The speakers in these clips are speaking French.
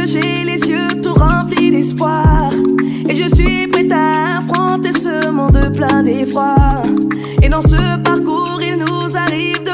que j'ai les yeux tout remplis d'espoir. Et je suis prête à affronter ce monde plein d'effroi. Et dans ce parcours, il nous arrive de...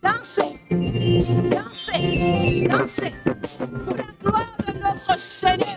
Dansez, dansez, dansez pour la gloire de notre Seigneur.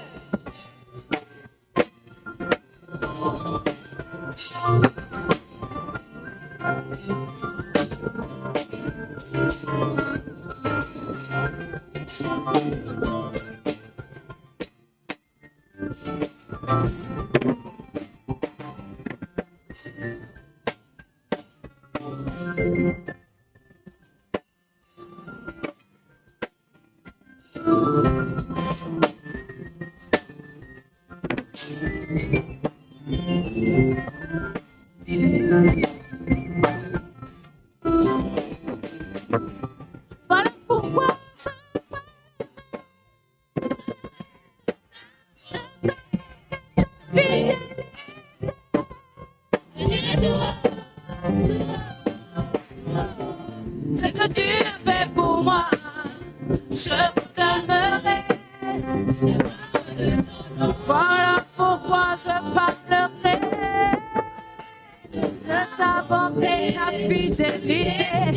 Voilà pourquoi ça ce que tu as fait pour moi, je t'aimerai. Voilà pourquoi je parlerai de ta bonté, ta fidélité.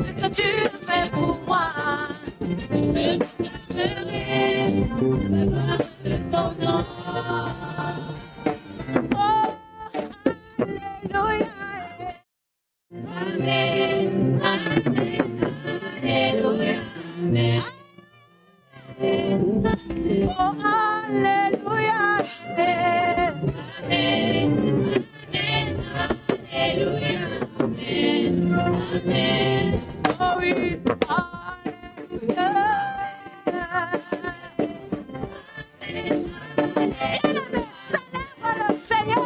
Ce que tu as fait pour moi, je t'aimerai. La gloire de ton nom. Amen, amen, alléluia, amen, oh alléluia, amen, amen, alléluia, amen, amen, oh oui, alléluia, amen, amen, célèbre le Seigneur.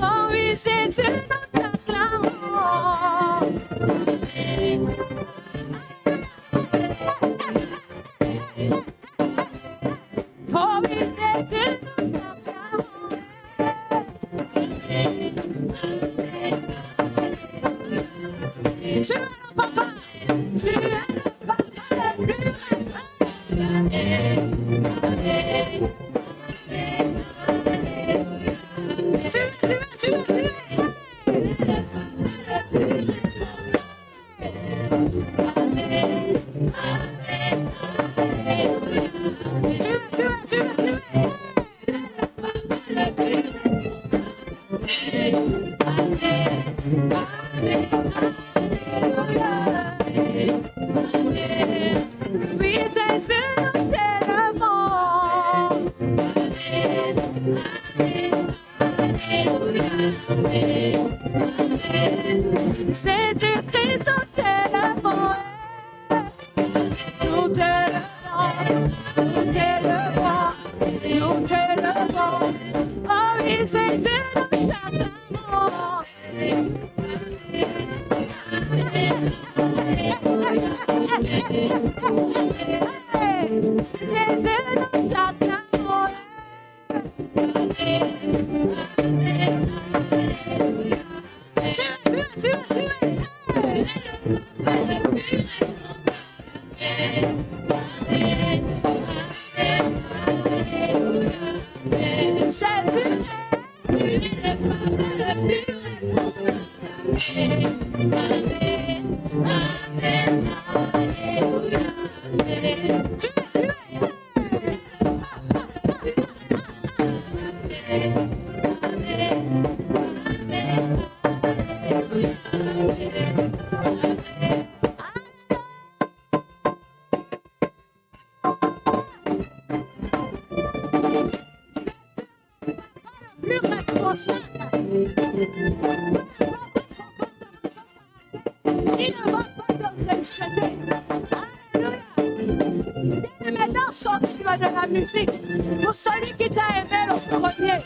Oh oui, Jésus, nous t'acclamons. Oh oui, Jésus, nous t'acclamons. Tu es le papa, tu es le papa le plus référent. Tu es. Amen. Jésus, nous t'élevons. Jésus Christ, nous t'élevons. Nous t'élevons, nous t'élevons, nous t'élevons. Oh oui, Jésus, nous t'acclamons. Jésus, nous t'acclamons. Tu Il ne va pas te récéder. Alléluia. Et maintenant, sortez-moi de la musique pour celui qui t'a aimé le premier.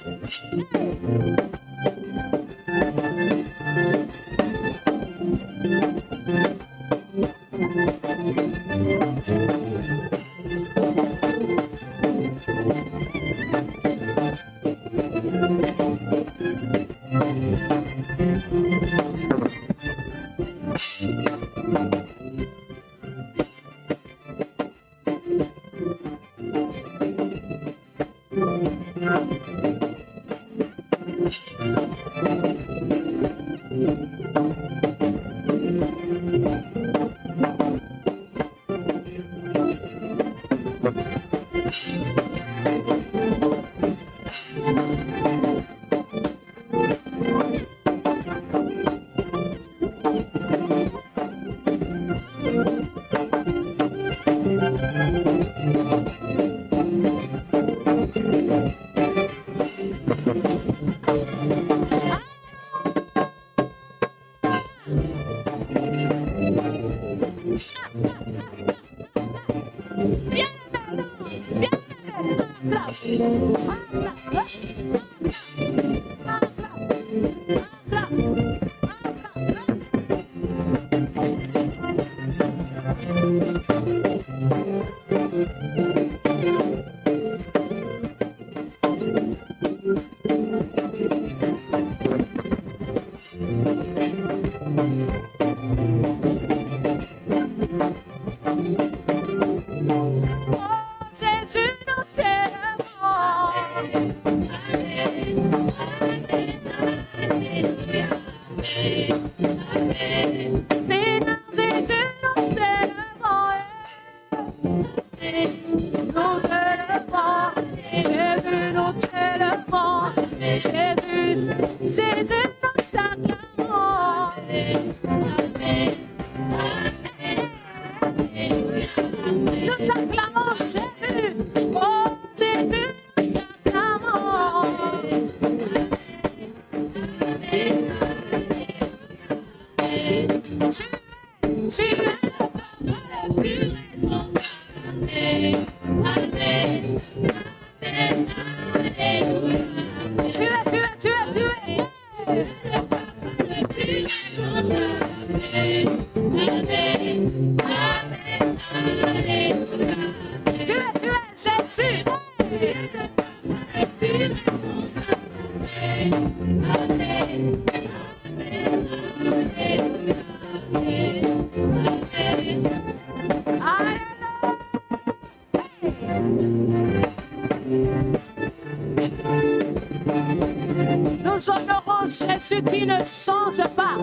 Nous honorons Jésus qui ne change pas.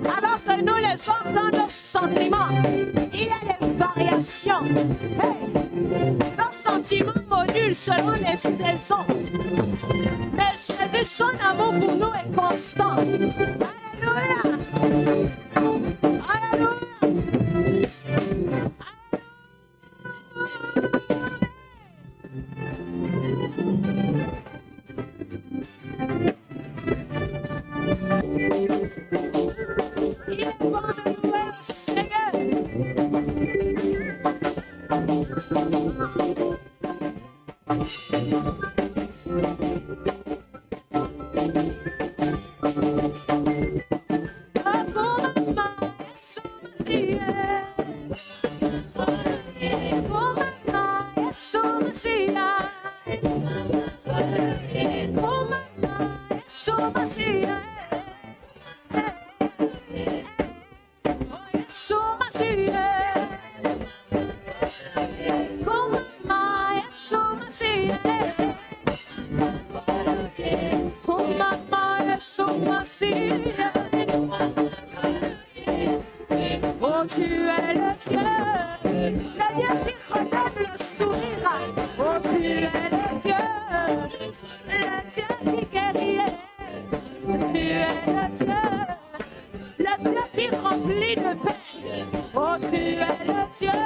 Alors que nous les hommes dans nos sentiments, il y a des variations. Hey, nos sentiments modulent selon les saisons. Mais Jésus, son amour pour nous est constant. Alléluia. Alléluia. Oh, tu es le Dieu qui redonne le sourire. Oh, tu es le Dieu qui guérit. Tu es le Dieu qui remplit de paix. Oh, tu es le Dieu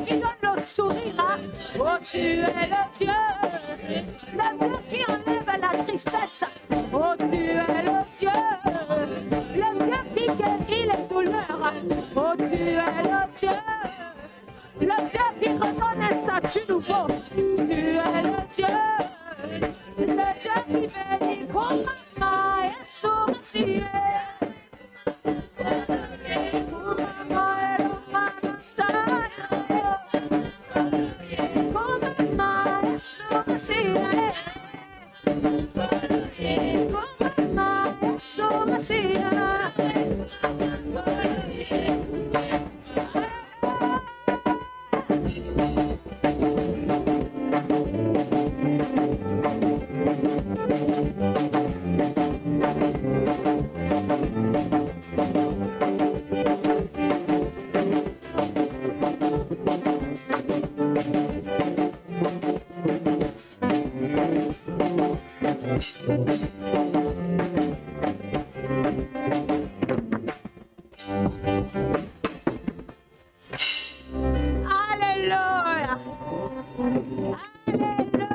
qui donne le sourire. Oh, tu es le Dieu qui enlève la tristesse. Oh, tu es le Dieu qui guérit les douleurs. Oh, tu es le Dieu qui redonne un statut nouveau. Tu es le Dieu qui bénit comme maman et sourciller. Alléluia. Alléluia.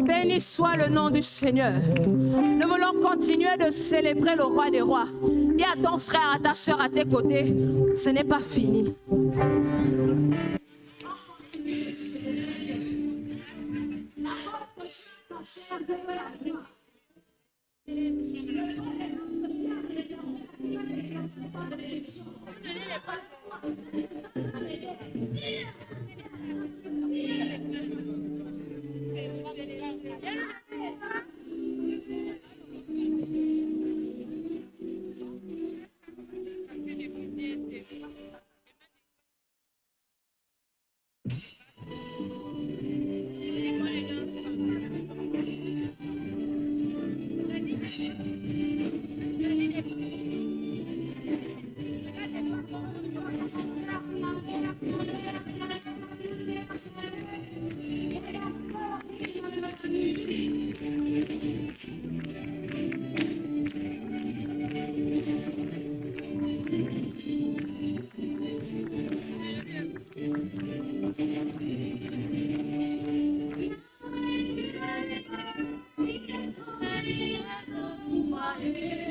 Béni soit le nom du Seigneur. Nous voulons continuer de célébrer le roi des rois. Dis à ton frère, à ta soeur à tes côtés, ce n'est pas fini.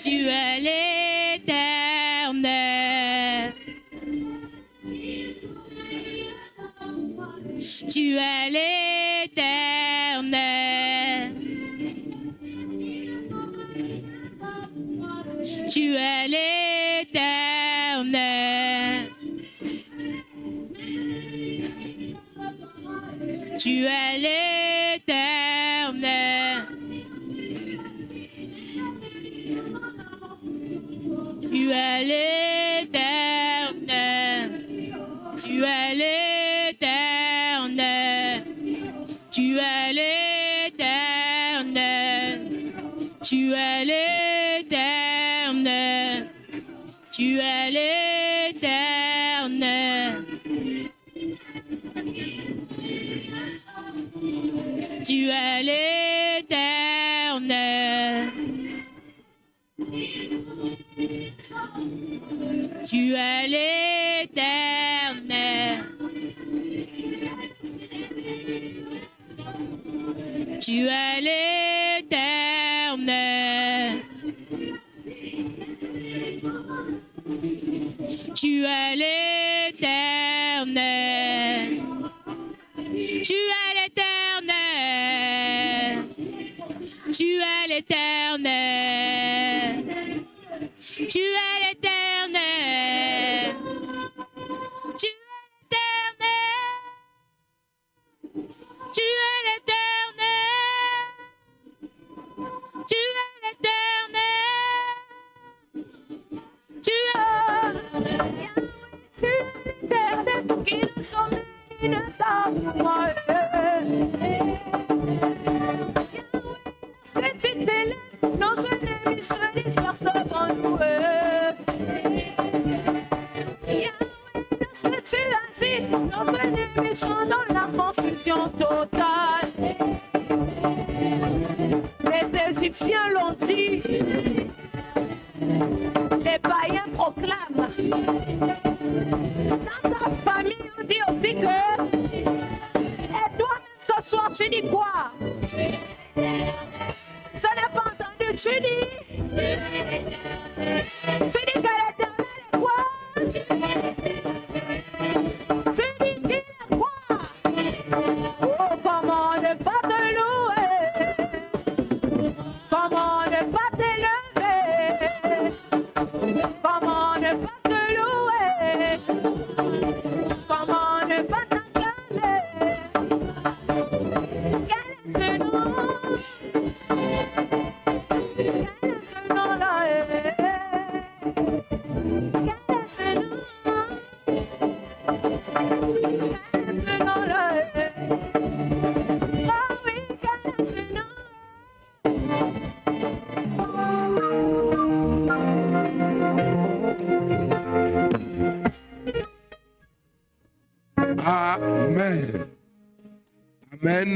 Tu es l'Éternel. Tu es l'Éternel. Tu es l'Éternel. Tu es l'Éternel. Tu es l'Éternel. Tu es l'Éternel. Tu es l'Éternel. Tu es l'Éternel. Tu es l'Éternel. Tu es l'Éternel. Tu es l'Éternel. Tu es l'Éternel. Tu es l'Éternel. Tu es l'Éternel. Tu es l'Éternel. Tu es l'Éternel. Tu es l'Éternel. Tu es l'Éternel. Tu es l'Éternel. Tu es l'Éternel qui nous sommes une femme. Que tu t'élèves, nos ennemis se dispersent devant nous. Lorsque tu agis, nos ennemis sont dans la confusion totale. Les Égyptiens l'ont dit, les païens proclament. Dans ta famille, on dit aussi que, et toi-même ce soir, tu dis quoi? Ce n'est pas entendu, tu dis que l'Éternel est quoi? Tu dis qu'il est quoi? Oh, comment ne pas te louer? Comment ne pas t'élever? Comment ne pas te louer? Comment ne pas t'acclamer? Quel est ce nom? Amen. Amen.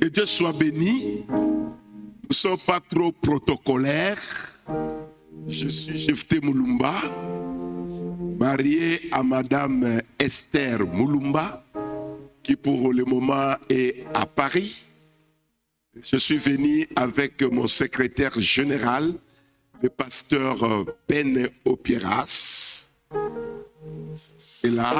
Que Dieu soit béni. Nous ne sommes pas trop protocolaires. Je suis Jephté Moulumba, marié à Madame Esther Moulumba, qui pour le moment est à Paris. Je suis venu avec mon secrétaire général, le pasteur Ben Opieras. Et là,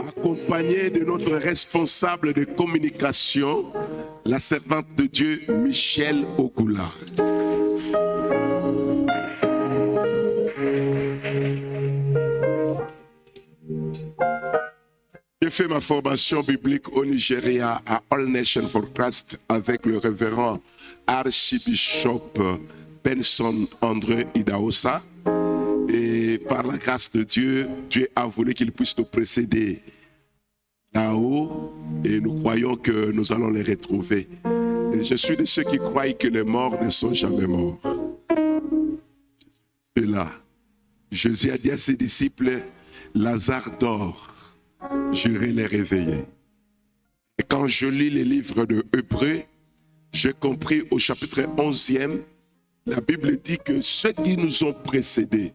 accompagné de notre responsable de communication, la servante de Dieu Michel Ogoula. J'ai fait ma formation biblique au Nigeria à All Nation for Christ avec le révérend archibishop Benson André Idaosa. Et par la grâce de Dieu, Dieu a voulu qu'il puisse nous précéder là-haut et nous croyons que nous allons les retrouver. Et je suis de ceux qui croient que les morts ne sont jamais morts. Et là, Jésus a dit à ses disciples, Lazare dort, j'irai les réveiller. Et quand je lis les livres de Hébreux, j'ai compris au chapitre 11e, la Bible dit que ceux qui nous ont précédés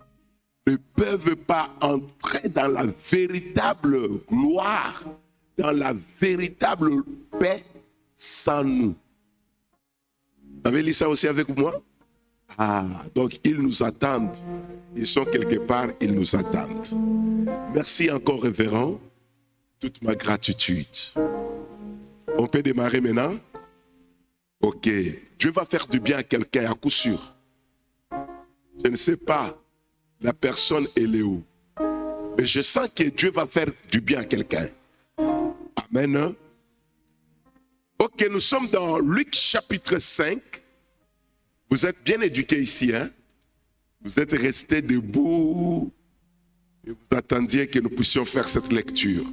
ne peuvent pas entrer dans la véritable gloire, dans la véritable paix sans nous. Vous avez lu ça aussi avec moi? Ah, donc ils nous attendent. Ils sont quelque part, ils nous attendent. Merci encore, révérend. Toute ma gratitude. On peut démarrer maintenant? Ok. Dieu va faire du bien à quelqu'un, à coup sûr. Je ne sais pas, la personne elle est où. Mais je sens que Dieu va faire du bien à quelqu'un. Amen. Ok, nous sommes dans Luc chapitre 5. Vous êtes bien éduqués ici, hein? Vous êtes restés debout et vous attendiez que nous puissions faire cette lecture.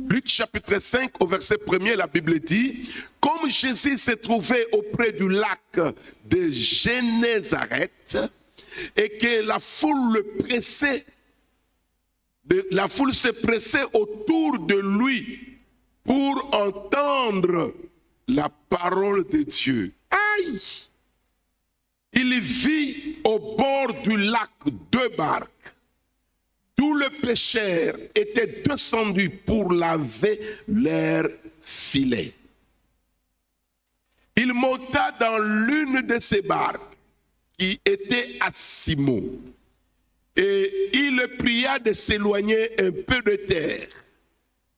Luc chapitre 5 au verset 1er, la Bible dit, comme Jésus s'est trouvé auprès du lac de Génézareth et que la foule se pressait autour de lui pour entendre la parole de Dieu. Aïe! Il vit au bord du lac 2 barques. Tous les pêcheurs étaient descendus pour laver leurs filets. Il monta dans l'une de ces barques qui était à Simon. Et il pria de s'éloigner un peu de terre.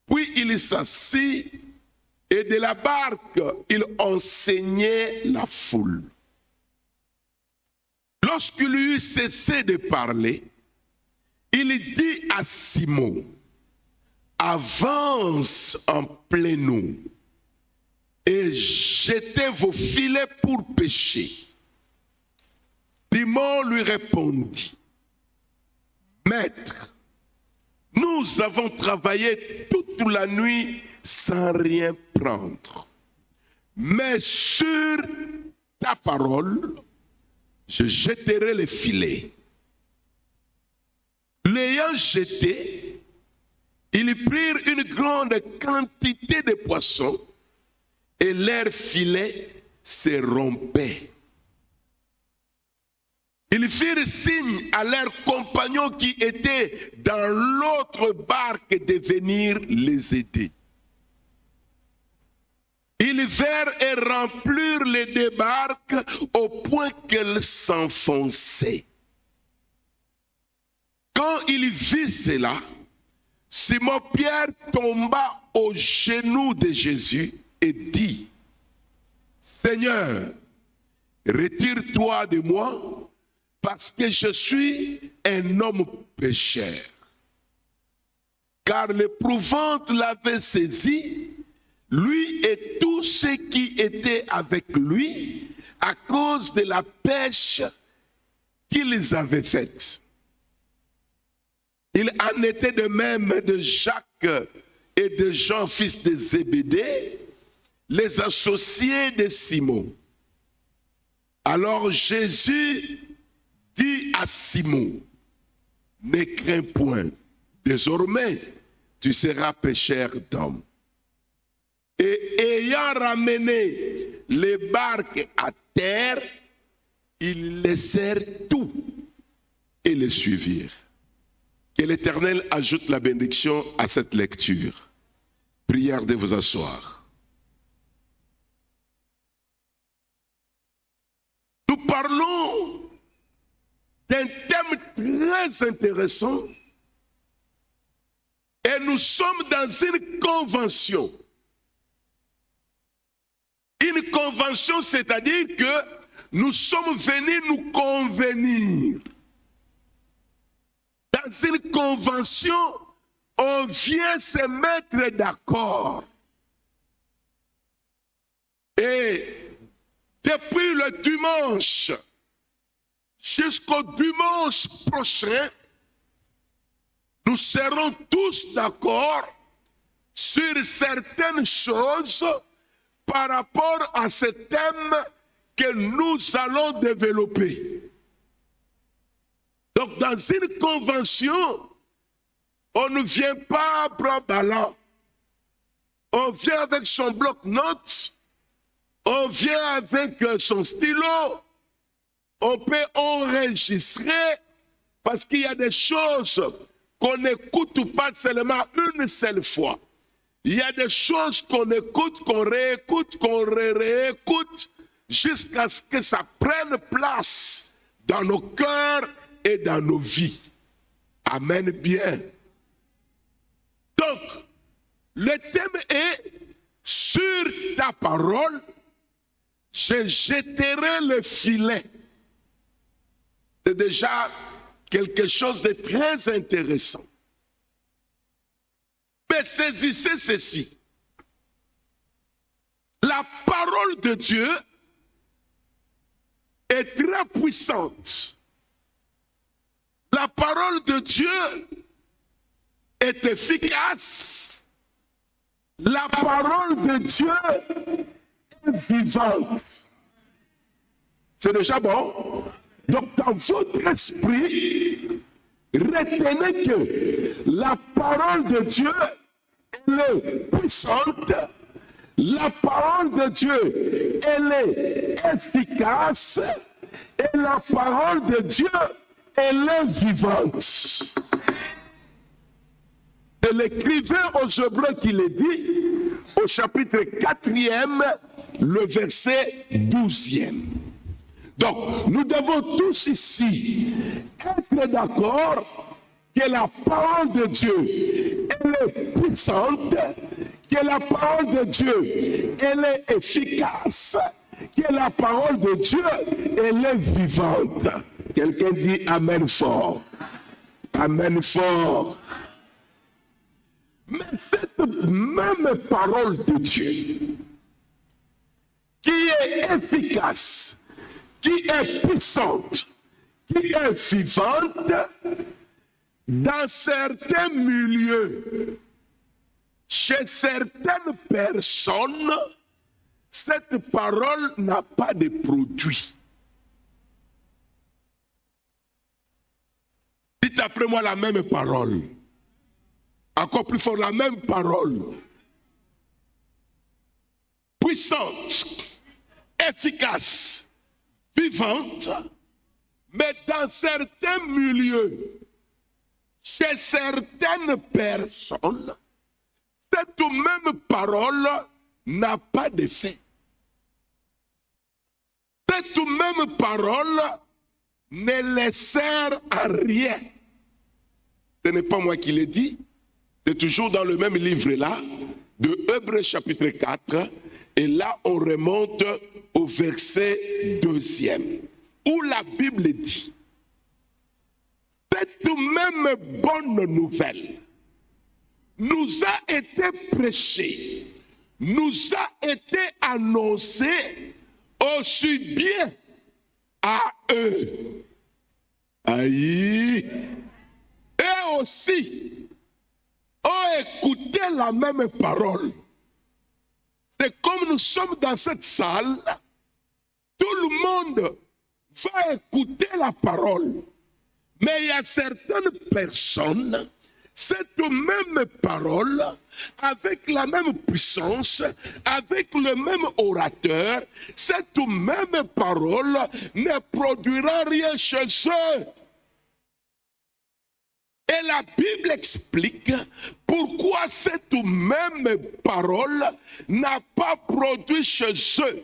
Puis il s'assit et de la barque, il enseignait la foule. Lorsqu'il eut cessé de parler, il dit à Simon, « Avance en pleine eau et jetez vos filets pour pêcher. » Simon lui répondit, « Maître, nous avons travaillé toute la nuit sans rien prendre. Mais sur ta parole, je jetterai les filets. » L'ayant jeté, ils prirent une grande quantité de poissons et leurs filets se rompaient. Ils firent signe à leurs compagnons qui étaient dans l'autre barque de venir les aider. Ils vinrent et remplirent les deux barques au point qu'elles s'enfonçaient. Quand il vit cela, Simon-Pierre tomba aux genoux de Jésus et dit, « Seigneur, retire-toi de moi, parce que je suis un homme pécheur. » Car l'épouvante l'avait saisi, lui et tous ceux qui étaient avec lui, à cause de la pêche qu'ils avaient faite. Il en était de même de Jacques et de Jean, fils de Zébédée, les associés de Simon. Alors Jésus dit à Simon, « Ne crains point, désormais tu seras pêcheur d'hommes. » Et ayant ramené les barques à terre, ils laissèrent tout et les suivirent. Que l'Éternel ajoute la bénédiction à cette lecture. Prière de vous asseoir. Nous parlons d'un thème très intéressant et nous sommes dans une convention. Une convention, c'est-à-dire que nous sommes venus nous convenir. Dans une convention, on vient se mettre d'accord. Et depuis le dimanche jusqu'au dimanche prochain, nous serons tous d'accord sur certaines choses par rapport à ce thème que nous allons développer. Donc, dans une convention, on ne vient pas bras ballants. On vient avec son bloc-notes, on vient avec son stylo, on peut enregistrer parce qu'il y a des choses qu'on n'écoute pas seulement une seule fois. Il y a des choses qu'on écoute, qu'on réécoute, qu'on réécoute, jusqu'à ce que ça prenne place dans nos cœurs et dans nos vies. Amen bien. Donc, le thème est « Sur ta parole, je jetterai le filet ». C'est déjà quelque chose de très intéressant. Mais saisissez ceci. La parole de Dieu est très puissante. La parole de Dieu est efficace. La parole de Dieu est vivante. C'est déjà bon. Donc dans votre esprit, retenez que la parole de Dieu, elle est puissante. La parole de Dieu, elle est efficace. Et la parole de Dieu, elle est vivante. C'est l'écrivain aux Hébreux qui le dit, au chapitre 4e, le verset 12e. Donc, nous devons tous ici être d'accord que la parole de Dieu, elle est puissante, que la parole de Dieu, elle est efficace, que la parole de Dieu, elle est vivante. Quelqu'un dit Amen fort. Amen fort. Mais cette même parole de Dieu, qui est efficace, qui est puissante, qui est vivante, dans certains milieux, chez certaines personnes, cette parole n'a pas de produit. Dites après moi la même parole. Encore plus fort, la même parole. Puissante, efficace, vivante, mais dans certains milieux, chez certaines personnes, cette même parole n'a pas d'effet. Cette même parole ne les sert à rien. Ce n'est pas moi qui l'ai dit, c'est toujours dans le même livre là, de Hébreux chapitre 4, et là on remonte au verset 2e, où la Bible dit, cette même bonne nouvelle nous a été prêchée, nous a été annoncée aussi bien à eux, aïe, et aussi ont écouté la même parole. C'est comme nous sommes dans cette salle, tout le monde va écouter la parole. Mais il y a certaines personnes, cette même parole, avec la même puissance, avec le même orateur, cette même parole ne produira rien chez eux. Et la Bible explique pourquoi cette même parole n'a pas produit chez eux.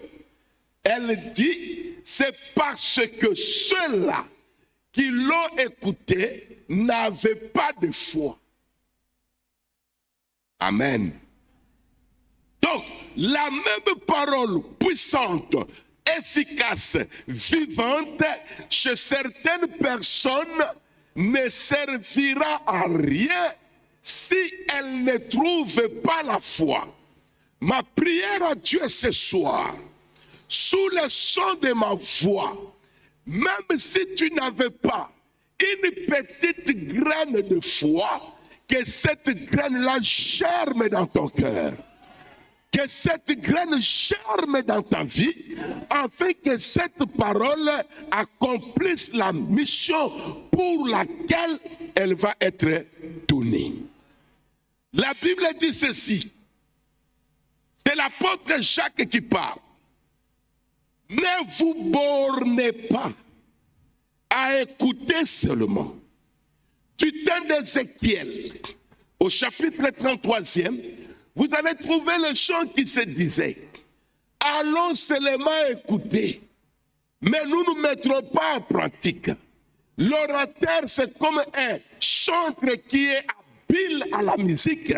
Elle dit, c'est parce que ceux-là qui l'ont écouté n'avaient pas de foi. Amen. Donc, la même parole puissante, efficace, vivante, chez certaines personnes, ne servira à rien si elles ne trouvent pas la foi. Ma prière à Dieu ce soir, sous le son de ma voix, même si tu n'avais pas une petite graine de foi, que cette graine-là germe dans ton cœur. Que cette graine germe dans ta vie, afin que cette parole accomplisse la mission pour laquelle elle va être donnée. La Bible dit ceci. C'est l'apôtre Jacques qui parle. Ne vous bornez pas à écouter seulement. Du temps d'Ézéchiel, au chapitre 33e, vous allez trouver le chant qui se disait, allons seulement écouter, mais nous ne mettrons pas en pratique. L'orateur, c'est comme un chantre qui est habile à la musique.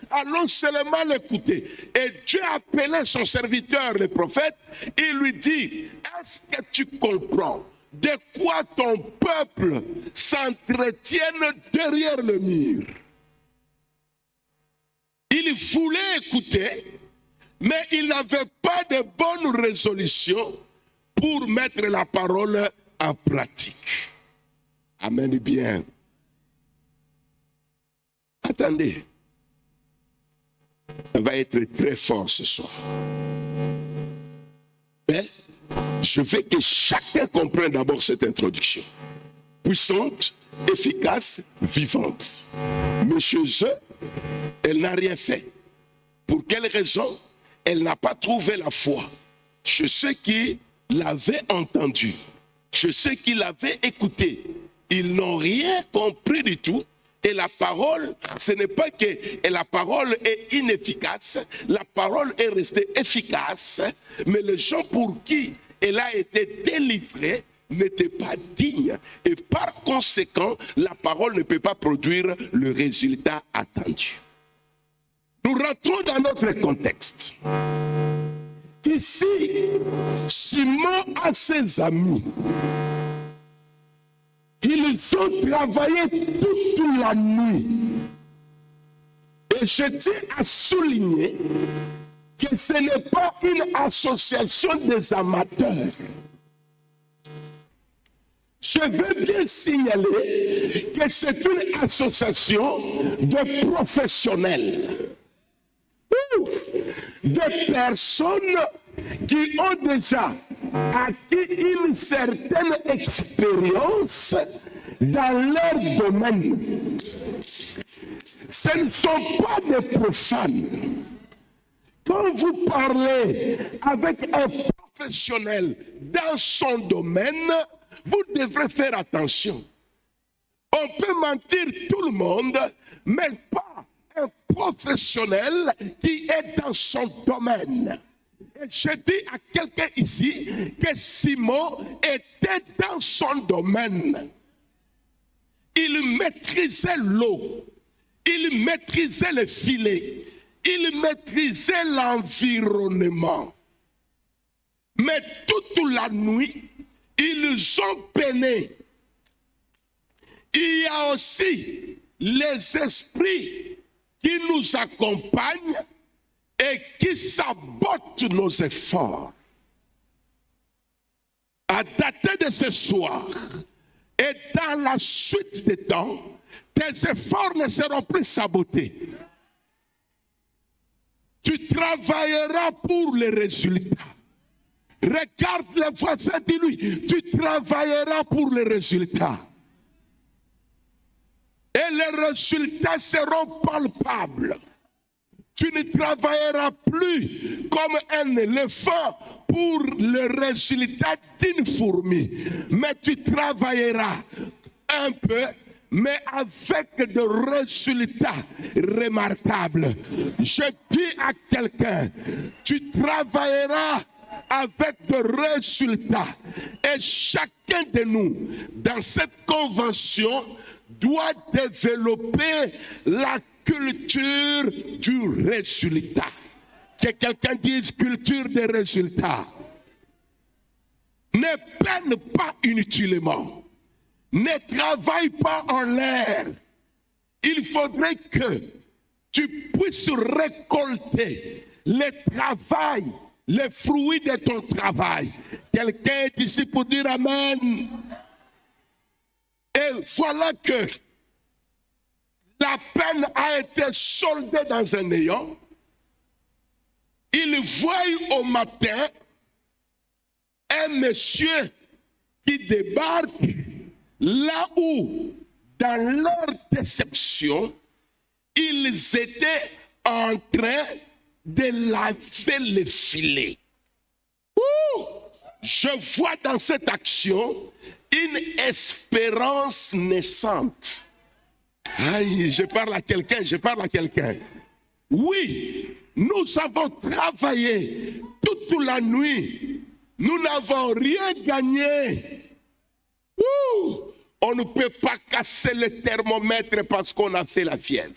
Allons seulement l'écouter. Et Dieu a appelé son serviteur, le prophète, il lui dit, est-ce que tu comprends de quoi ton peuple s'entretienne derrière le mur? Il voulait écouter, mais il n'avait pas de bonne résolution pour mettre la parole en pratique. Amen bien. Attendez. Ça va être très fort ce soir. Mais je veux que chacun comprenne d'abord cette introduction. Puissante, efficace, vivante. Mais chez eux, elle n'a rien fait. Pour quelle raison? Elle n'a pas trouvé la foi. Chez ceux qui l'avaient entendu, chez ceux qui l'avaient écouté, ils n'ont rien compris du tout. Et la parole, ce n'est pas que la parole est inefficace, la parole est restée efficace, mais les gens pour qui elle a été délivrée, n'était pas digne. Et par conséquent, la parole ne peut pas produire le résultat attendu. Nous rentrons dans notre contexte. Ici, Simon a ses amis. Ils ont travaillé toute la nuit. Et je tiens à souligner que ce n'est pas une association des amateurs. Je veux bien signaler que c'est une association de professionnels, de personnes qui ont déjà acquis une certaine expérience dans leur domaine. Ce ne sont pas des profanes. Quand vous parlez avec un professionnel dans son domaine, vous devrez faire attention. On peut mentir tout le monde, mais pas un professionnel qui est dans son domaine. Et je dis à quelqu'un ici que Simon était dans son domaine. Il maîtrisait l'eau, il maîtrisait le filet, il maîtrisait l'environnement. Mais toute la nuit, ils ont peiné. Il y a aussi les esprits qui nous accompagnent et qui sabotent nos efforts. À dater de ce soir et dans la suite des temps, tes efforts ne seront plus sabotés. Tu travailleras pour les résultats. Regarde le voisin, dis-lui, tu travailleras pour les résultats. Et les résultats seront palpables. Tu ne travailleras plus comme un éléphant pour le résultat d'une fourmi. Mais tu travailleras un peu, mais avec des résultats remarquables. Je dis à quelqu'un, tu travailleras avec des résultats. Et chacun de nous, dans cette convention, doit développer la culture du résultat. Que quelqu'un dise culture des résultats. Ne peine pas inutilement. Ne travaille pas en l'air. Il faudrait que tu puisses récolter le travail, les fruits de ton travail. Quelqu'un est ici pour dire Amen. Et voilà que la peine a été soldée dans un néant. Il voit au matin un monsieur qui débarque là où, dans leur déception, ils étaient en train de laver les filets. Je vois dans cette action une espérance naissante. Aïe, je parle à quelqu'un. Oui, nous avons travaillé toute la nuit. Nous n'avons rien gagné. On ne peut pas casser le thermomètre parce qu'on a fait la fièvre.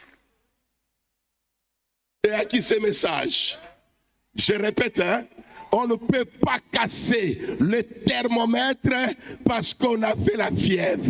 Et à qui ce message? Je répète, on ne peut pas casser le thermomètre parce qu'on a fait la fièvre.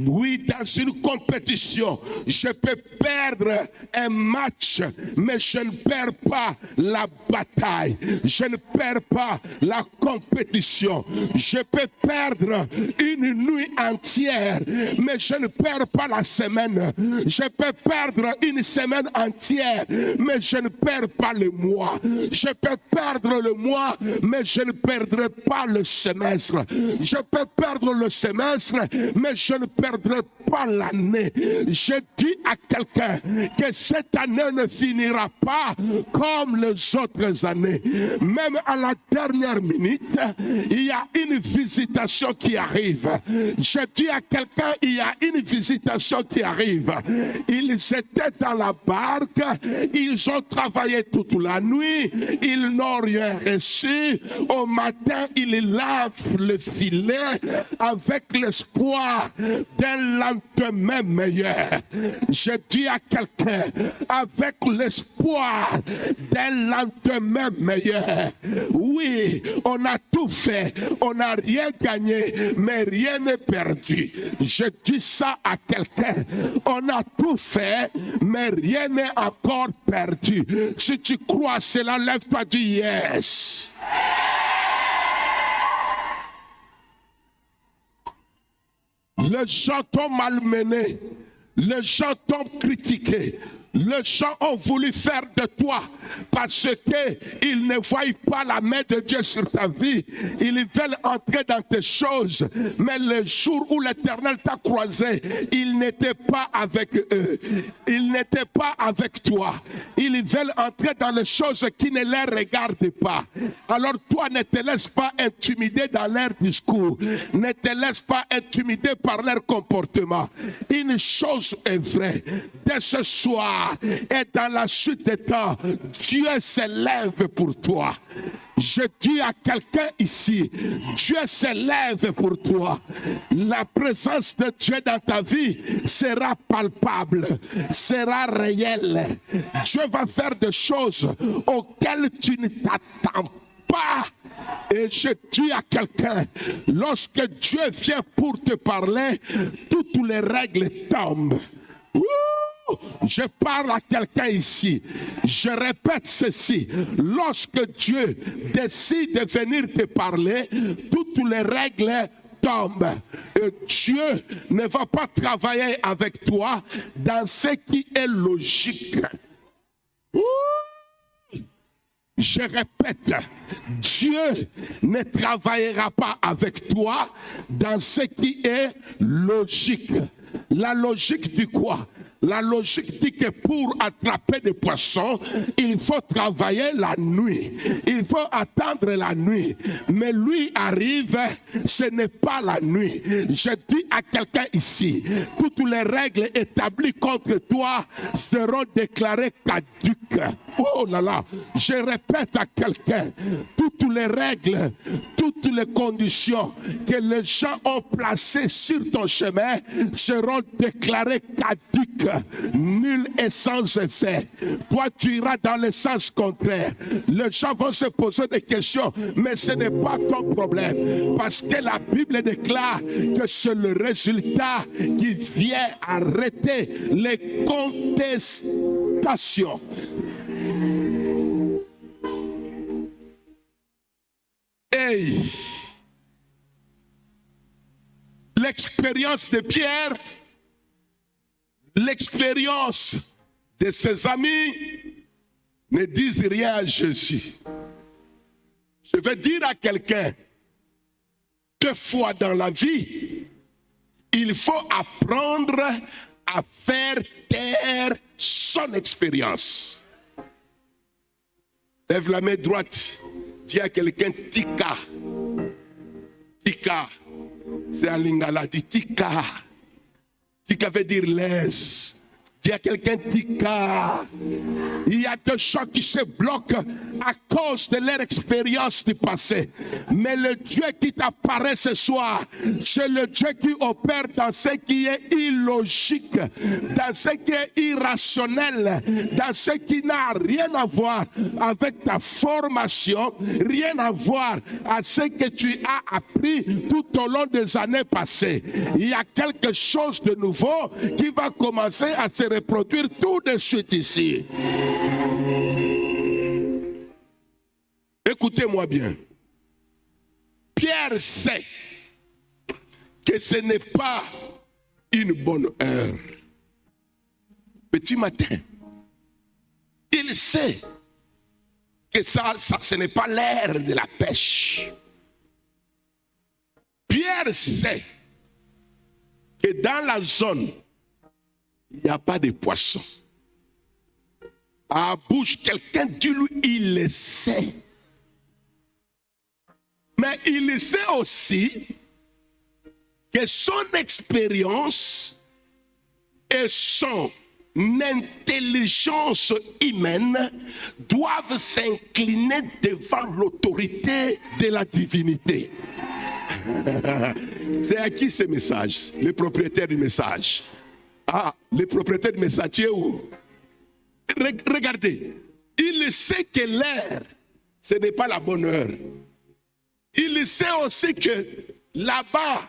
Oui, dans une compétition, je peux perdre un match, mais je ne perds pas la bataille. Je ne perds pas la compétition. Je peux perdre une nuit entière, mais je ne perds pas la semaine. Je peux perdre une semaine entière, mais je ne perds pas le mois. Je peux perdre le mois, mais je ne perdrai pas le semestre. Je peux perdre le semestre, mais je ne perdrai perdrai pas l'année. Je dis à quelqu'un que cette année ne finira pas comme les autres années. Même à la dernière minute, il y a une visitation qui arrive. Je dis à quelqu'un, il y a une visitation qui arrive. Ils étaient dans la barque, ils ont travaillé toute la nuit, ils n'ont rien reçu. Au matin, ils lavent le filet avec l'espoir d'un lendemain meilleur. Je dis à quelqu'un, avec l'espoir d'un lendemain meilleur. Oui, on a tout fait, on n'a rien gagné, mais rien n'est perdu. Je dis ça à quelqu'un, on a tout fait, mais rien n'est encore perdu. Si tu crois cela, lève-toi, dis yes. Les gens t'ont malmené, les gens t'ont critiqué, les gens ont voulu faire de toi parce qu'ils ne voient pas la main de Dieu sur ta vie. Ils veulent entrer dans tes choses, mais le jour où l'Éternel t'a croisé, il n'était pas avec eux, il n'était pas avec toi. Ils veulent entrer dans les choses qui ne les regardent pas. Alors toi, ne te laisse pas intimider dans leur discours, ne te laisse pas intimider par leur comportement. Une chose est vraie, dès ce soir et dans la suite des temps, Dieu s'élève pour toi. Je dis à quelqu'un ici, Dieu s'élève pour toi. La présence de Dieu dans ta vie sera palpable, sera réelle. Dieu va faire des choses auxquelles tu ne t'attends pas. Et je dis à quelqu'un, lorsque Dieu vient pour te parler, toutes les règles tombent. Je parle à quelqu'un ici. Je répète ceci. Lorsque Dieu décide de venir te parler, toutes les règles tombent. Et Dieu ne va pas travailler avec toi dans ce qui est logique. Je répète, Dieu ne travaillera pas avec toi dans ce qui est logique. La logique du quoi? La logique dit que pour attraper des poissons, il faut travailler la nuit. Il faut attendre la nuit. Mais lui arrive, ce n'est pas la nuit. Je dis à quelqu'un ici, toutes les règles établies contre toi seront déclarées caduques. Oh là là, je répète à quelqu'un, toutes les règles, toutes les conditions que les gens ont placées sur ton chemin seront déclarées caduques. Nul est sans effet. Toi, tu iras dans le sens contraire. Les gens vont se poser des questions, mais ce n'est pas ton problème. Parce que la Bible déclare que c'est le résultat qui vient arrêter les contestations. Hey! L'expérience de Pierre, l'expérience de ses amis ne disent rien à Jésus. Je vais dire à quelqu'un, deux fois dans la vie, il faut apprendre à faire taire son expérience. Lève la main droite, dis à quelqu'un Tika. Tika, c'est un lingala, dit Tika. Tika veut dire laisse. Dis à quelqu'un Tika. Il y a des gens qui se bloquent à cause de leur expérience du passé. Mais le Dieu qui t'apparaît ce soir, c'est le Dieu qui opère dans ce qui est illogique, dans ce qui est irrationnel, dans ce qui n'a rien à voir avec ta formation, rien à voir à ce que tu as appris tout au long des années passées. Il y a quelque chose de nouveau qui va commencer à se reproduire tout de suite ici. Écoutez-moi bien. Pierre sait que ce n'est pas une bonne heure. Petit matin, il sait que ce n'est pas l'heure de la pêche. Pierre sait que dans la zone, il n'y a pas de poissons. À bouche, quelqu'un dit lui, il le sait. Mais il sait aussi que son expérience et son intelligence humaine doivent s'incliner devant l'autorité de la divinité. C'est à qui ce message? Le propriétaire du message. Ah, le propriétaire du message, tu es où? Regardez, il sait que l'heure, ce n'est pas la bonne heure. Il sait aussi que là-bas,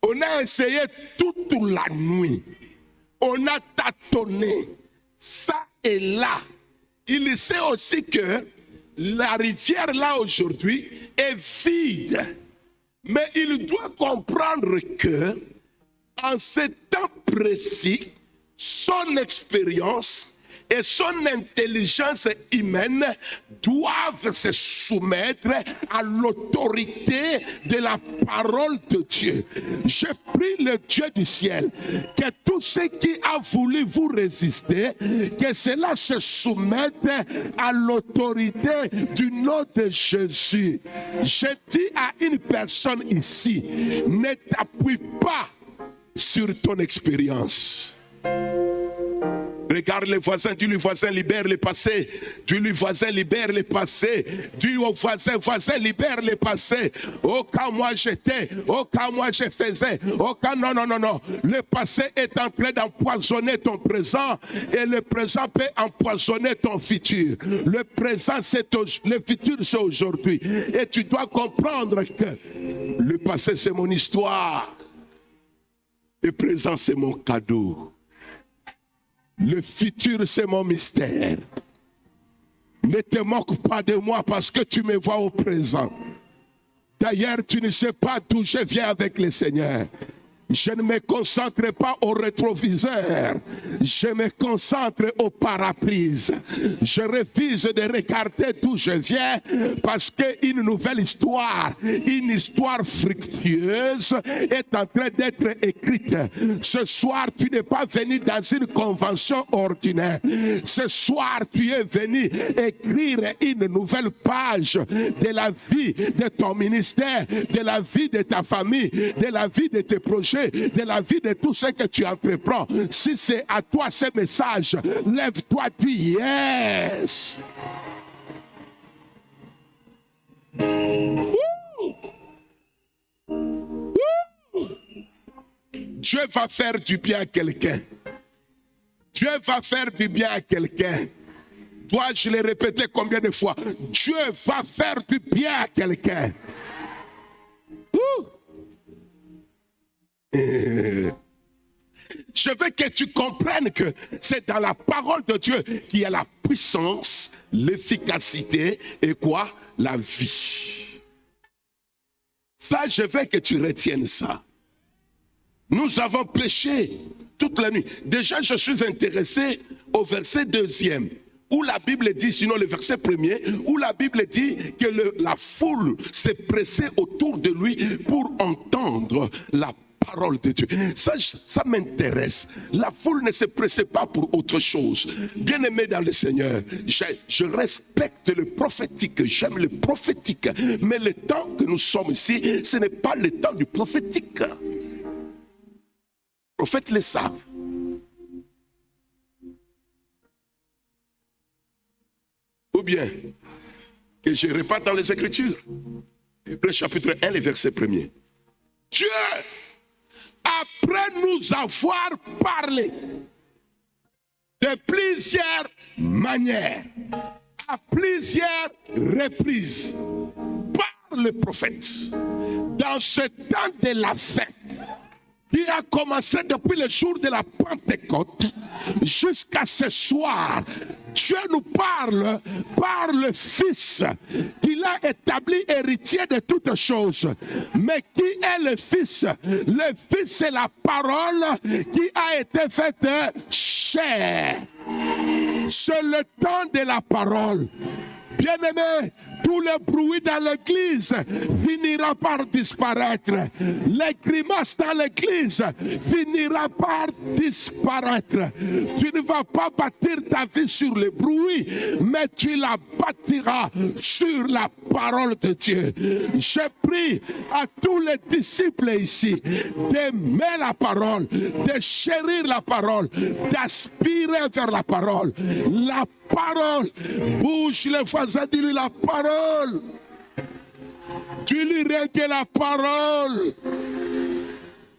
on a essayé toute la nuit. On a tâtonné, ça et là. Il sait aussi que la rivière là aujourd'hui est vide. Mais il doit comprendre que, en ce temps précis, son expérience et son intelligence humaine doivent se soumettre à l'autorité de la parole de Dieu. Je prie le Dieu du ciel que tout ce qui a voulu vous résister, que cela se soumette à l'autorité du nom de Jésus. Je dis à une personne ici, ne t'appuie pas sur ton expérience. Regarde les voisins, dis-lui voisin, libère le passé. Dis-lui voisin, libère le passé. Dis au voisin, voisin, libère le passé. Oh, quand moi j'étais, oh, quand moi je faisais, oh, quand non, non, non, non. Le passé est en train d'empoisonner ton présent et le présent peut empoisonner ton futur. Le présent, c'est le futur, c'est aujourd'hui. Et tu dois comprendre que le passé, c'est mon histoire. Le présent, c'est mon cadeau. Le futur, c'est mon mystère. Ne te moque pas de moi parce que tu me vois au présent. D'ailleurs, tu ne sais pas d'où je viens avec le Seigneur. Je ne me concentre pas au rétroviseur. Je me concentre au paraprise. Je refuse de regarder d'où je viens parce qu'une nouvelle histoire, une histoire fructueuse est en train d'être écrite. Ce soir, tu n'es pas venu dans une convention ordinaire. Ce soir, tu es venu écrire une nouvelle page de la vie de ton ministère, de la vie de ta famille, de la vie de tes projets, de la vie de tout ce que tu entreprends. Si c'est à toi ce message, lève-toi, dis yes. Dieu va faire du bien à quelqu'un. Dieu va faire du bien à quelqu'un. Dois-je le répéter combien de fois? Dieu va faire du bien à quelqu'un. Je veux que tu comprennes que c'est dans la parole de Dieu qu'il y a la puissance, l'efficacité et quoi? La vie. Ça, je veux que tu retiennes ça. Nous avons péché toute la nuit. Déjà, je suis intéressé au verset 2e. Où la Bible dit, sinon le verset 1er, où la Bible dit que la foule s'est pressée autour de lui pour entendre la parole de Dieu. Ça m'intéresse. La foule ne se pressait pas pour autre chose. Bien-aimé dans le Seigneur, je respecte le prophétique, j'aime le prophétique, mais le temps que nous sommes ici, ce n'est pas le temps du prophétique. Les prophètes le savent. Ou bien, que je répète dans les Écritures. Hébreux chapitre 1, le verset 1er. Dieu, après nous avoir parlé de plusieurs manières, à plusieurs reprises, par le prophète, dans ce temps de la fin, qui a commencé depuis le jour de la Pentecôte jusqu'à ce soir, Dieu nous parle par le Fils qu'il a établi héritier de toutes choses. Mais qui est le Fils? Le Fils, c'est la parole qui a été faite chair. C'est le temps de la parole. Bien-aimé, Tout le bruit dans l'église finira par disparaître. Les grimaces dans l'église finira par disparaître. Tu ne vas pas bâtir ta vie sur le bruit, mais tu la bâtiras sur la parole de Dieu. Je prie à tous les disciples ici d'aimer la parole, de chérir la parole, d'aspirer vers la parole. La parole. Bouge les voisins, dis-lui la parole. Dis-lui rien que la parole.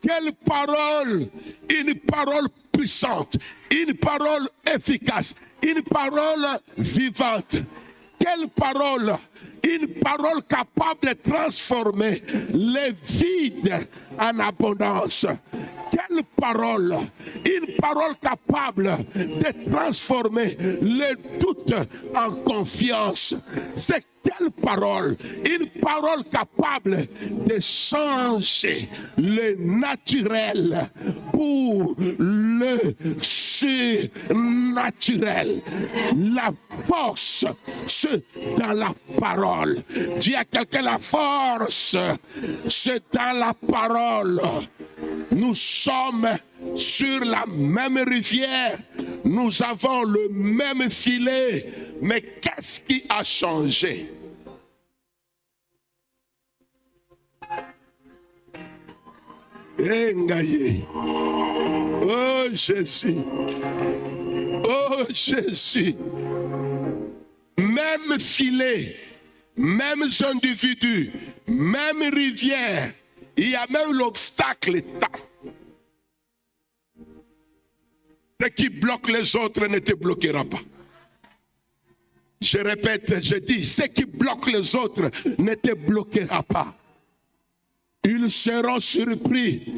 Quelle parole? Une parole puissante, une parole efficace, une parole vivante. Quelle parole? Une parole capable de transformer les vides en abondance. Quelle parole? Une parole capable de transformer les doutes en confiance. C'est quelle parole? Une parole capable de changer le naturel pour le surnaturel. La force, c'est dans la parole. Dis à quelqu'un, la force, c'est dans la parole. Nous sommes sur la même rivière, nous avons le même filet, mais qu'est-ce qui a changé? Ngaye. Oh Jésus, oh Jésus, même filet, mêmes individus, même rivière, il y a même l'obstacle temps. Ce qui bloque les autres ne te bloquera pas. Je répète, je dis, ce qui bloque les autres ne te bloquera pas. Ils seront surpris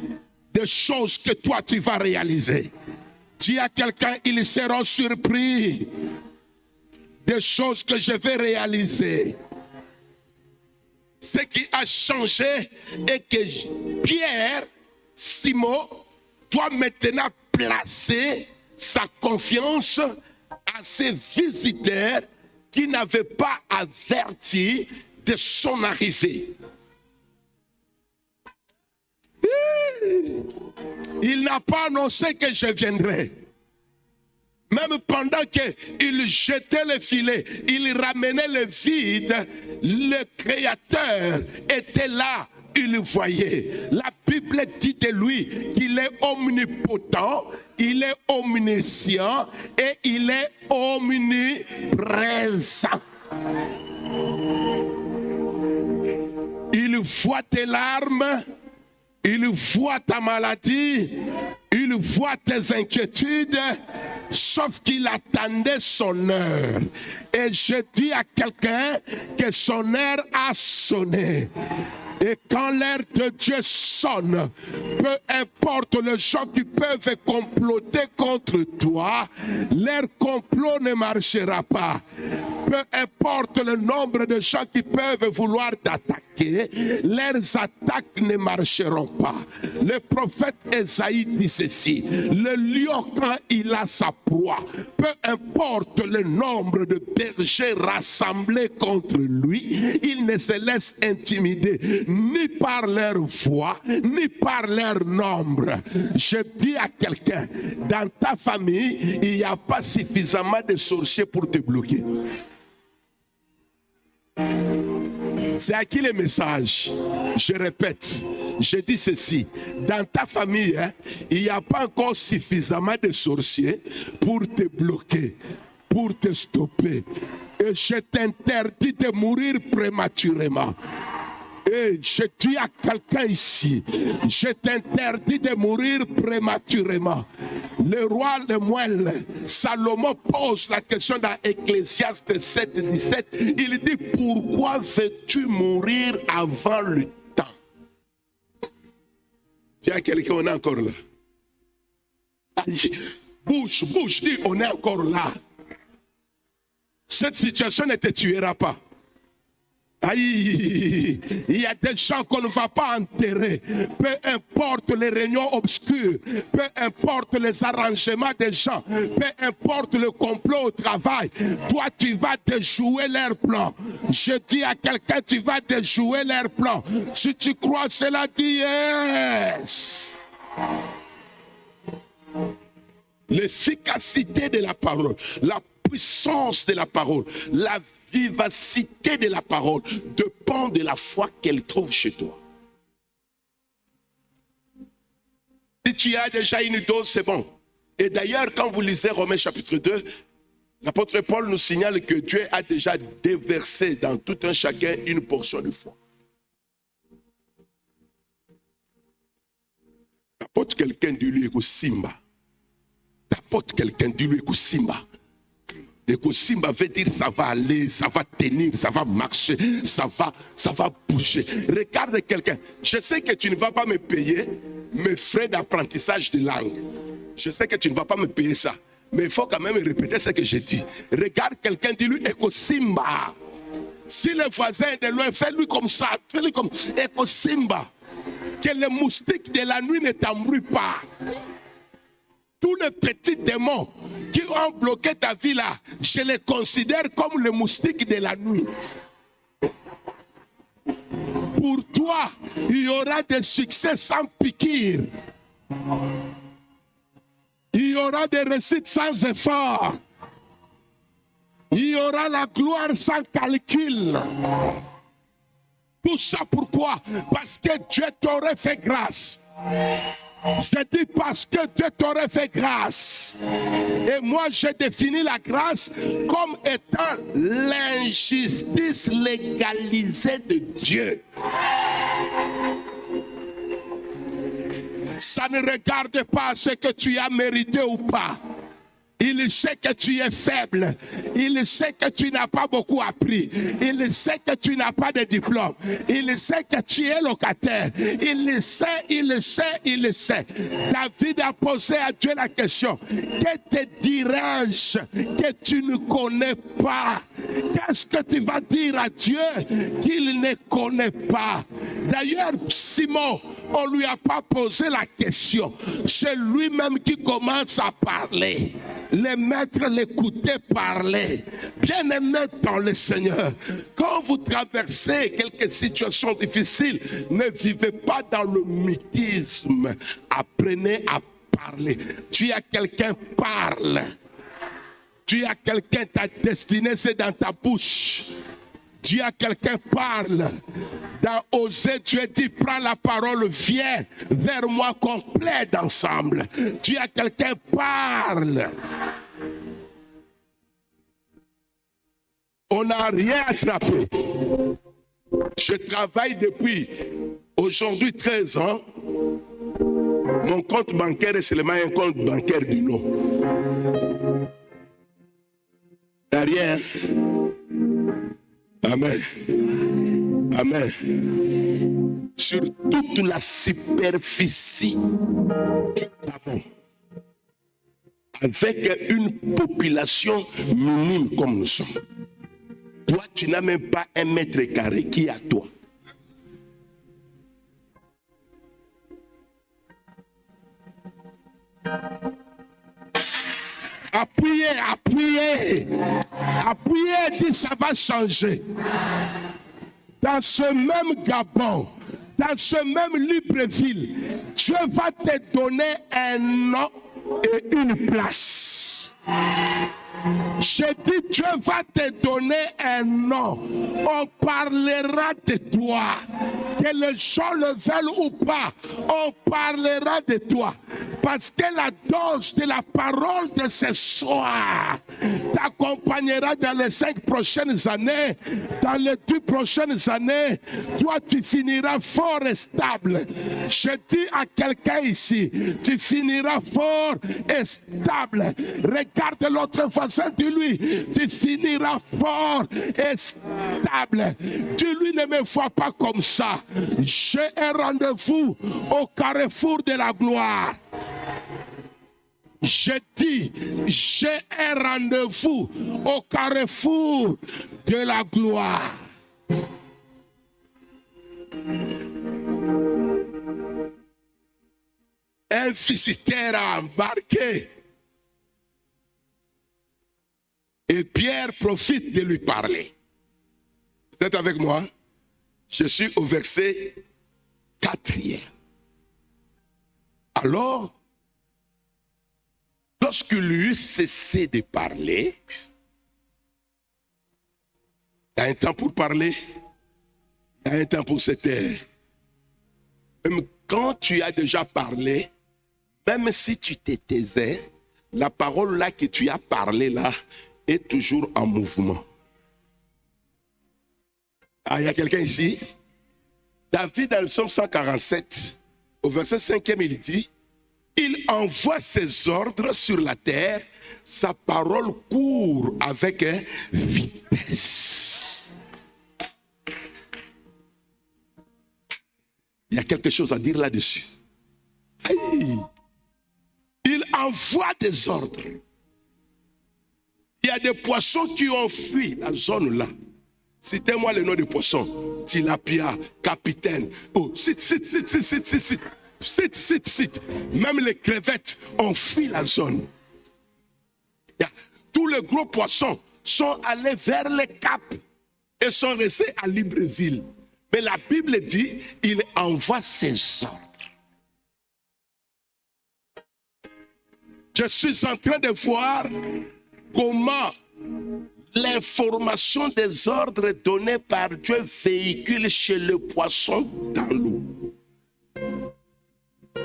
des choses que toi tu vas réaliser. Dis à quelqu'un, ils seront surpris des choses que je vais réaliser. Ce qui a changé est que Pierre, Simon, doit maintenant placer sa confiance à ses visiteurs qui n'avaient pas averti de son arrivée. Il n'a pas annoncé que je viendrai. Même pendant qu'il jetait le filet, il ramenait le vide, le Créateur était là, il voyait. La Bible dit de lui qu'il est omnipotent, il est omniscient et il est omniprésent. Il voit tes larmes, il voit ta maladie, il voit tes inquiétudes, sauf qu'il attendait son heure. Et je dis à quelqu'un que son heure a sonné. Et quand l'heure de Dieu sonne, peu importe les gens qui peuvent comploter contre toi, leur complot ne marchera pas. Peu importe le nombre de gens qui peuvent vouloir t'attaquer, leurs attaques ne marcheront pas. Le prophète Esaïe dit ceci: le lion, quand il a sa proie, peu importe le nombre de bergers rassemblés contre lui, il ne se laisse intimider ni par leur voix, ni par leur nombre. Je dis à quelqu'un, dans ta famille, il n'y a pas suffisamment de sorciers pour te bloquer. C'est à qui le message? Je répète, je dis ceci, dans ta famille, il n'y a pas encore suffisamment de sorciers pour te bloquer, pour te stopper. Et je t'interdis de mourir prématurément. Et je dis à quelqu'un ici, je t'interdis de mourir prématurément. Le roi Lemuel, Salomon pose la question dans Ecclésiaste 7, 17. Il dit, pourquoi veux-tu mourir avant le temps? Il y a quelqu'un, on est encore là. Bouge, bouge, dis, on est encore là. Cette situation ne te tuera pas. Aïe, il y a des gens qu'on ne va pas enterrer. Peu importe les réunions obscures, peu importe les arrangements des gens, peu importe le complot au travail, toi tu vas déjouer leur plan. Je dis à quelqu'un, tu vas déjouer leur plan. Si tu crois cela, dis yes. L'efficacité de la parole, la puissance de la parole, la vivacité de la parole dépend de la foi qu'elle trouve chez toi. Si tu as déjà une dose, c'est bon. Et d'ailleurs, quand vous lisez Romains chapitre 2, l'apôtre Paul nous signale que Dieu a déjà déversé dans tout un chacun une portion de foi. T'apportes quelqu'un de lui écoute Simba. T'apportes quelqu'un de lui écoute Simba. Et Simba veut dire ça va aller, ça va tenir, ça va marcher, ça va bouger. Regarde quelqu'un. Je sais que tu ne vas pas me payer mes frais d'apprentissage de langue. Je sais que tu ne vas pas me payer ça. Mais il faut quand même répéter ce que j'ai dit. Regarde quelqu'un, dis-lui Eko Simba. Si le voisin est de loin, fais-lui comme ça. Fais-lui comme Eko Simba. Que les moustiques de la nuit ne t'embrouillent pas. Tous les petits démons qui ont bloqué ta vie là, je les considère comme les moustiques de la nuit. Pour toi, il y aura des succès sans piqûre. Il y aura des réussites sans effort. Il y aura la gloire sans calcul. Tout ça pourquoi? Parce que Dieu t'aurait fait grâce. Je dis parce que Dieu t'aurait fait grâce. Et moi, j'ai défini la grâce comme étant l'injustice légalisée de Dieu. Ça ne regarde pas ce que tu as mérité ou pas. Il sait que tu es faible. Il sait que tu n'as pas beaucoup appris. Il sait que tu n'as pas de diplôme. Il sait que tu es locataire. Il sait. David a posé à Dieu la question. Que te dirais-je que tu ne connais pas? Qu'est-ce que tu vas dire à Dieu qu'il ne connaît pas? D'ailleurs, Simon, on ne lui a pas posé la question. C'est lui-même qui commence à parler. Les maîtres l'écoutaient parler. Bien-aimés dans le Seigneur, quand vous traversez quelques situations difficiles, ne vivez pas dans le mythisme. Apprenez à parler. Tu as quelqu'un, parle. Tu as quelqu'un, ta destinée c'est dans ta bouche. Dieu a quelqu'un, parle. Dans Osée, Dieu dit, prends la parole, viens vers moi complet d'ensemble. Dieu a quelqu'un, parle. On n'a rien attrapé. Je travaille depuis aujourd'hui 13 ans. Mon compte bancaire est seulement un compte bancaire du nom. Il n'y a rien. Amen. Amen. Sur toute la superficie du Gabon, avec une population minime comme nous sommes, toi, tu n'as même pas 1 mètre carré qui est à toi. Appuyez, dit ça va changer. Dans ce même Gabon, dans ce même Libreville, Dieu va te donner un nom et une place. J'ai dit, Dieu va te donner un nom. On parlera de toi. Que les gens le veulent ou pas, on parlera de toi. Parce que la dose de la parole de ce soir t'accompagnera dans les 5 prochaines années. Dans les 2 prochaines années, toi tu finiras fort et stable. Je dis à quelqu'un ici, tu finiras fort et stable. Regarde l'autre voisin de lui, tu finiras fort et stable. Dis-lui, ne me vois pas comme ça. J'ai un rendez-vous au carrefour de la gloire. Je dis, j'ai un rendez-vous au carrefour de la gloire. Un visiteur a embarqué. Et Pierre profite de lui parler. Vous êtes avec moi? Je suis au verset 4e. Alors, lorsqu'il eut cessé de parler, il y a un temps pour parler, il y a un temps pour se taire. Même quand tu as déjà parlé, même si tu te taisais, la parole là que tu as parlé là est toujours en mouvement. Ah, il y a quelqu'un ici? David, dans le psaume 147, au verset 5e, il dit, il envoie ses ordres sur la terre, sa parole court avec vitesse. Il y a quelque chose à dire là-dessus. Aïe. Il envoie des ordres. Il y a des poissons qui ont fui la zone là. Citez-moi le nom des poissons. Tilapia, capitaine. Oh, cite. Même les crevettes ont fui la zone. Tous les gros poissons sont allés vers le cap et sont restés à Libreville. Mais la Bible dit, il envoie ses ordres. Je suis en train de voir comment l'information des ordres donnés par Dieu véhicule chez le poisson dans l'eau.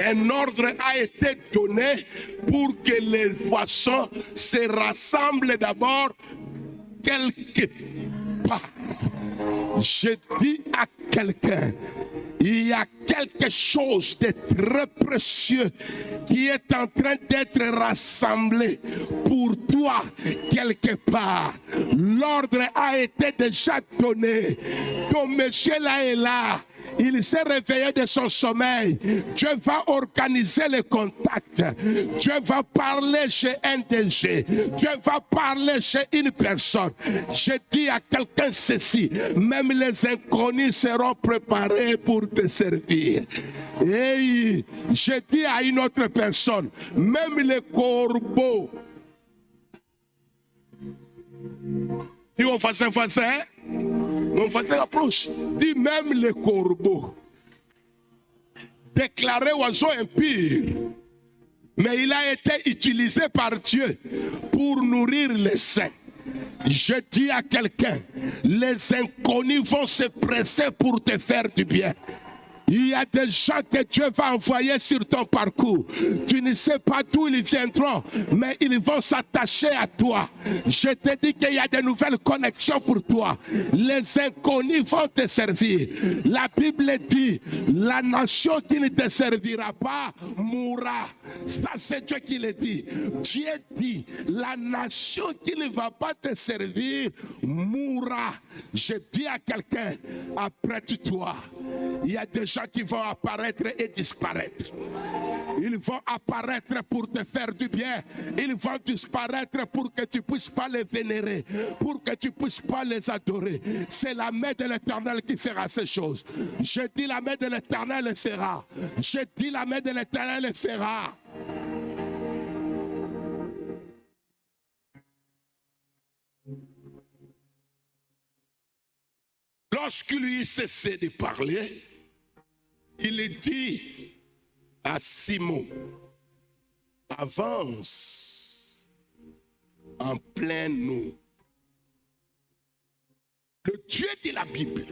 Un ordre a été donné pour que les poissons se rassemblent d'abord quelque part. Je dis à quelqu'un, il y a quelque chose de très précieux qui est en train d'être rassemblé pour toi quelque part. L'ordre a été déjà donné. Ton monsieur là est là. Il s'est réveillé de son sommeil. Dieu va organiser les contacts. Dieu va parler chez un DG. Dieu va parler chez une personne. Je dis à quelqu'un ceci, même les inconnus seront préparés pour te servir. Et je dis à une autre personne, même les corbeaux. Dis au voisin, mon voisin approche. Dis même les corbeaux. Déclaré oiseau impur. Mais il a été utilisé par Dieu pour nourrir les saints. Je dis à quelqu'un, les inconnus vont se presser pour te faire du bien. Il y a des gens que Dieu va envoyer sur ton parcours. Tu ne sais pas d'où ils viendront, mais ils vont s'attacher à toi. Je te dis qu'il y a de nouvelles connexions pour toi. Les inconnus vont te servir. La Bible dit, la nation qui ne te servira pas mourra. Ça, c'est Dieu qui le dit. Dieu dit, la nation qui ne va pas te servir mourra. Je dis à quelqu'un, apprête-toi. Il y a des gens qui vont apparaître et disparaître. Ils vont apparaître pour te faire du bien. Ils vont disparaître pour que tu ne puisses pas les vénérer, pour que tu ne puisses pas les adorer. C'est la main de l'Éternel qui fera ces choses. Je dis la main de l'Éternel le fera. Je dis la main de l'Éternel le fera. Lorsqu'il lui cessait de parler, il dit à Simon, avance en pleine eau. Le Dieu de la Bible,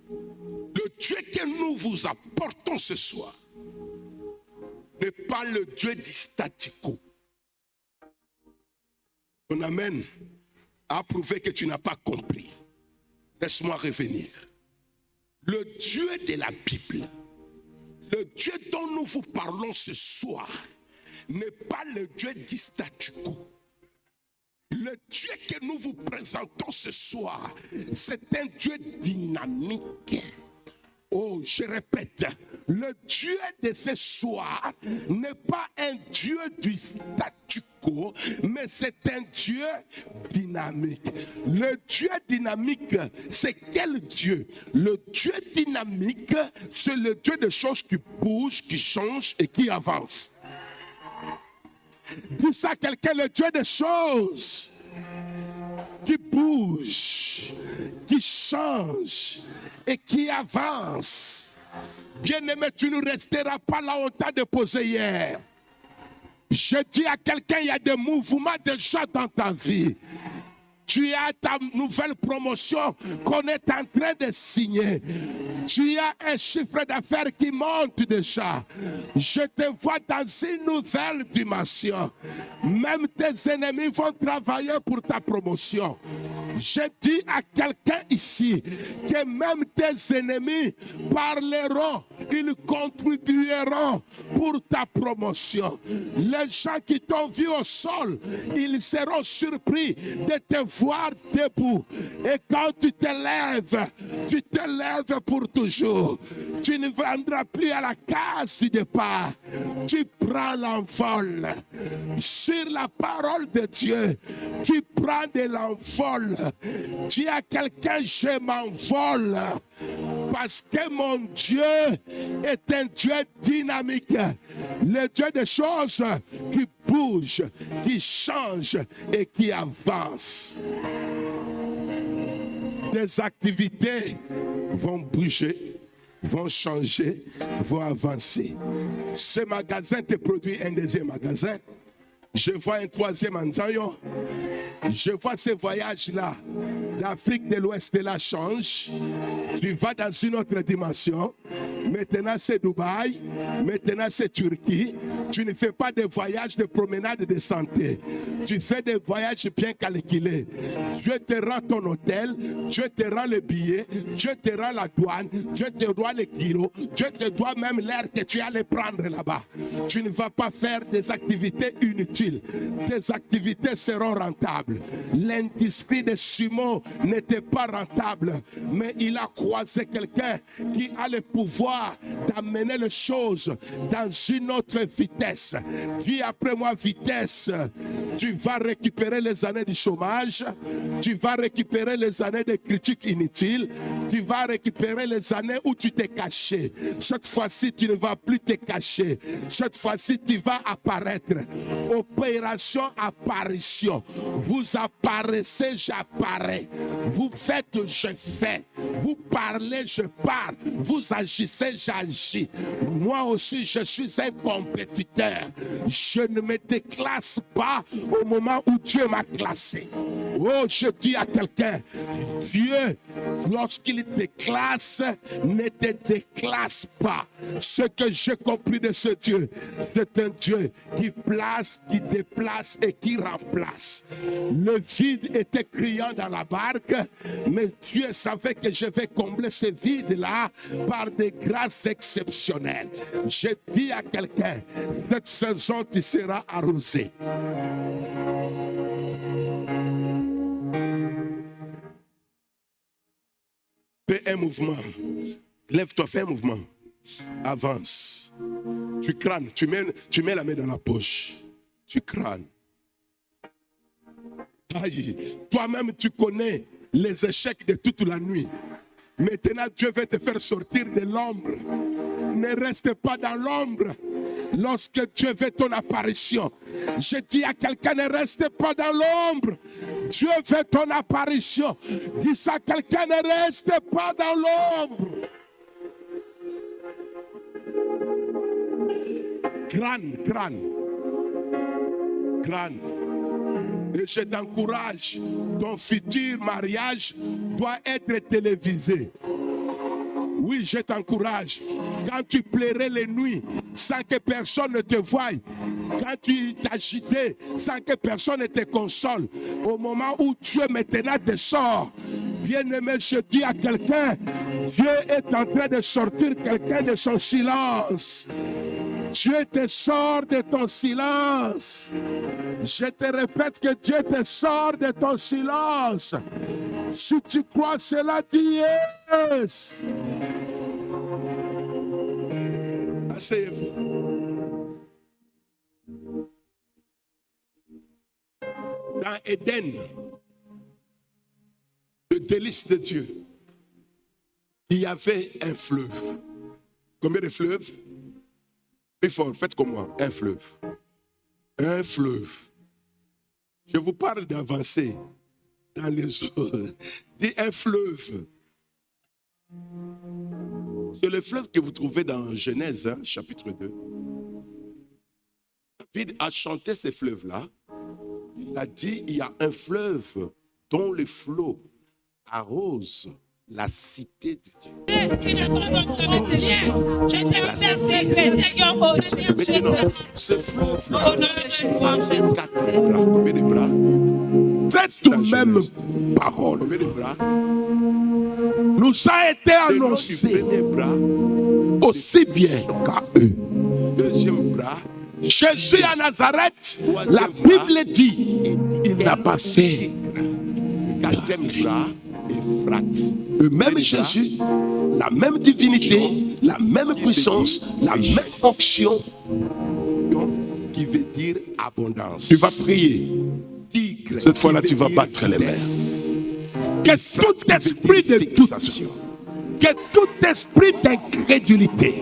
le Dieu que nous vous apportons ce soir, n'est pas le Dieu du statu quo. Ton amen a prouvé que tu n'as pas compris. Laisse-moi revenir. Le Dieu de la Bible, le Dieu dont nous vous parlons ce soir, n'est pas le Dieu du statu quo. Le Dieu que nous vous présentons ce soir, c'est un Dieu dynamique. Oh, je répète, le Dieu de ce soir n'est pas un Dieu du statu locaux, mais c'est un Dieu dynamique. Le Dieu dynamique, c'est quel Dieu? Le Dieu dynamique, c'est le Dieu des choses qui bougent, qui changent et qui avancent. Dis ça à quelqu'un, le Dieu des choses qui bouge, qui change et qui avance. Bien-aimé, tu ne resteras pas là où on t'a déposé hier. Je dis à quelqu'un, il y a des mouvements déjà dans ta vie. Tu as ta nouvelle promotion qu'on est en train de signer. Tu as un chiffre d'affaires qui monte déjà. Je te vois dans une nouvelle dimension. Même tes ennemis vont travailler pour ta promotion. Je dis à quelqu'un ici que même tes ennemis parleront, ils contribueront pour ta promotion. Les gens qui t'ont vu au sol, ils seront surpris de te voir debout. Et quand tu te lèves pour toujours. Tu ne vendras plus à la case du départ. Tu prends l'envol sur la parole de Dieu qui prend de l'envol. Dis à quelqu'un, je m'envole parce que mon Dieu est un Dieu dynamique, le Dieu des choses qui bouge, qui change et qui avance. Des activités vont bouger, vont changer, vont avancer. Ce magasin te produit un deuxième magasin. Je vois un troisième en Zion. Je vois ce voyage-là d'Afrique de l'Ouest de la change. Tu vas dans une autre dimension. Maintenant c'est Dubaï. Maintenant c'est Turquie. Tu ne fais pas de voyages de promenade de santé. Tu fais des voyages bien calculés. Dieu te rend ton hôtel. Dieu te rend le billet. Dieu te rend la douane. Dieu te doit les kilos. Dieu te doit même l'air que tu allais prendre là-bas. Tu ne vas pas faire des activités inutiles. Tes activités seront rentables. L'industrie de Simon n'était pas rentable, mais il a croisé quelqu'un qui a le pouvoir d'amener les choses dans une autre vitesse. Dis après moi vitesse. Tu vas récupérer les années du chômage, tu vas récupérer les années de critiques inutiles, tu vas récupérer les années où tu t'es caché. Cette fois-ci, tu ne vas plus te cacher. Cette fois-ci, tu vas apparaître. Opération apparition. Vous apparaissez, j'apparais. Vous faites, je fais. Vous parlez, je parle. Vous agissez, j'agis. Moi aussi, je suis un compétiteur. Je ne me déclasse pas au moment où Dieu m'a classé. Oh, je dis à quelqu'un, Dieu, lorsqu'il te classe, ne te déclasse pas. Ce que j'ai compris de ce Dieu, c'est un Dieu qui place, qui déplace et qui remplace. Le vide était criant dans la barque, mais Dieu savait que je vais combler ce vide-là par des grâces exceptionnelles. Je dis à quelqu'un, cette saison, tu seras arrosé. Fais un mouvement. Lève-toi, fais un mouvement. Avance. Tu crânes. Tu mets la main dans la poche. Tu crânes. Aïe. Toi-même, tu connais les échecs de toute la nuit. Maintenant, Dieu veut te faire sortir de l'ombre. Ne reste pas dans l'ombre. Lorsque Dieu veut ton apparition, je dis à quelqu'un, ne reste pas dans l'ombre. Dieu veut ton apparition. Dis ça à quelqu'un, ne reste pas dans l'ombre. Crâne. Et je t'encourage, ton futur mariage doit être télévisé. Oui, je t'encourage. Quand tu plairais les nuits sans que personne ne te voie, quand tu t'agitais sans que personne ne te console, au moment où Dieu maintenant te sort, bien-aimé, je dis à quelqu'un, Dieu est en train de sortir quelqu'un de son silence. Dieu te sort de ton silence. Je te répète que Dieu te sort de ton silence. Si tu crois cela, dis yes. Asseyez-vous. dans Éden, le délice de Dieu, il y avait un fleuve. Combien de fleuves? Plus fort, faites comme moi, un fleuve. Un fleuve. Je vous parle d'avancer dans les eaux. Dis un fleuve. C'est le fleuve que vous trouvez dans Genèse, chapitre 2. David a chanté ces fleuves-là. Il a dit, il y a un fleuve dont les flots arrosent la cité de Dieu. Maintenant, ce fleuve-là, combien de bras? Cette même parole, combien de bras? Nous a été annoncé aussi bien qu'à eux. Deuxième bras, Jésus à Nazareth, la Bible dit, il n'a pas fait. Quatrième bras, Éphrate. Le même Jésus, la même divinité, la même puissance, la même onction, qui veut dire abondance. Tu vas prier. Cette fois-là, tu vas battre les mains. Que tout esprit de doute, que tout esprit d'incrédulité,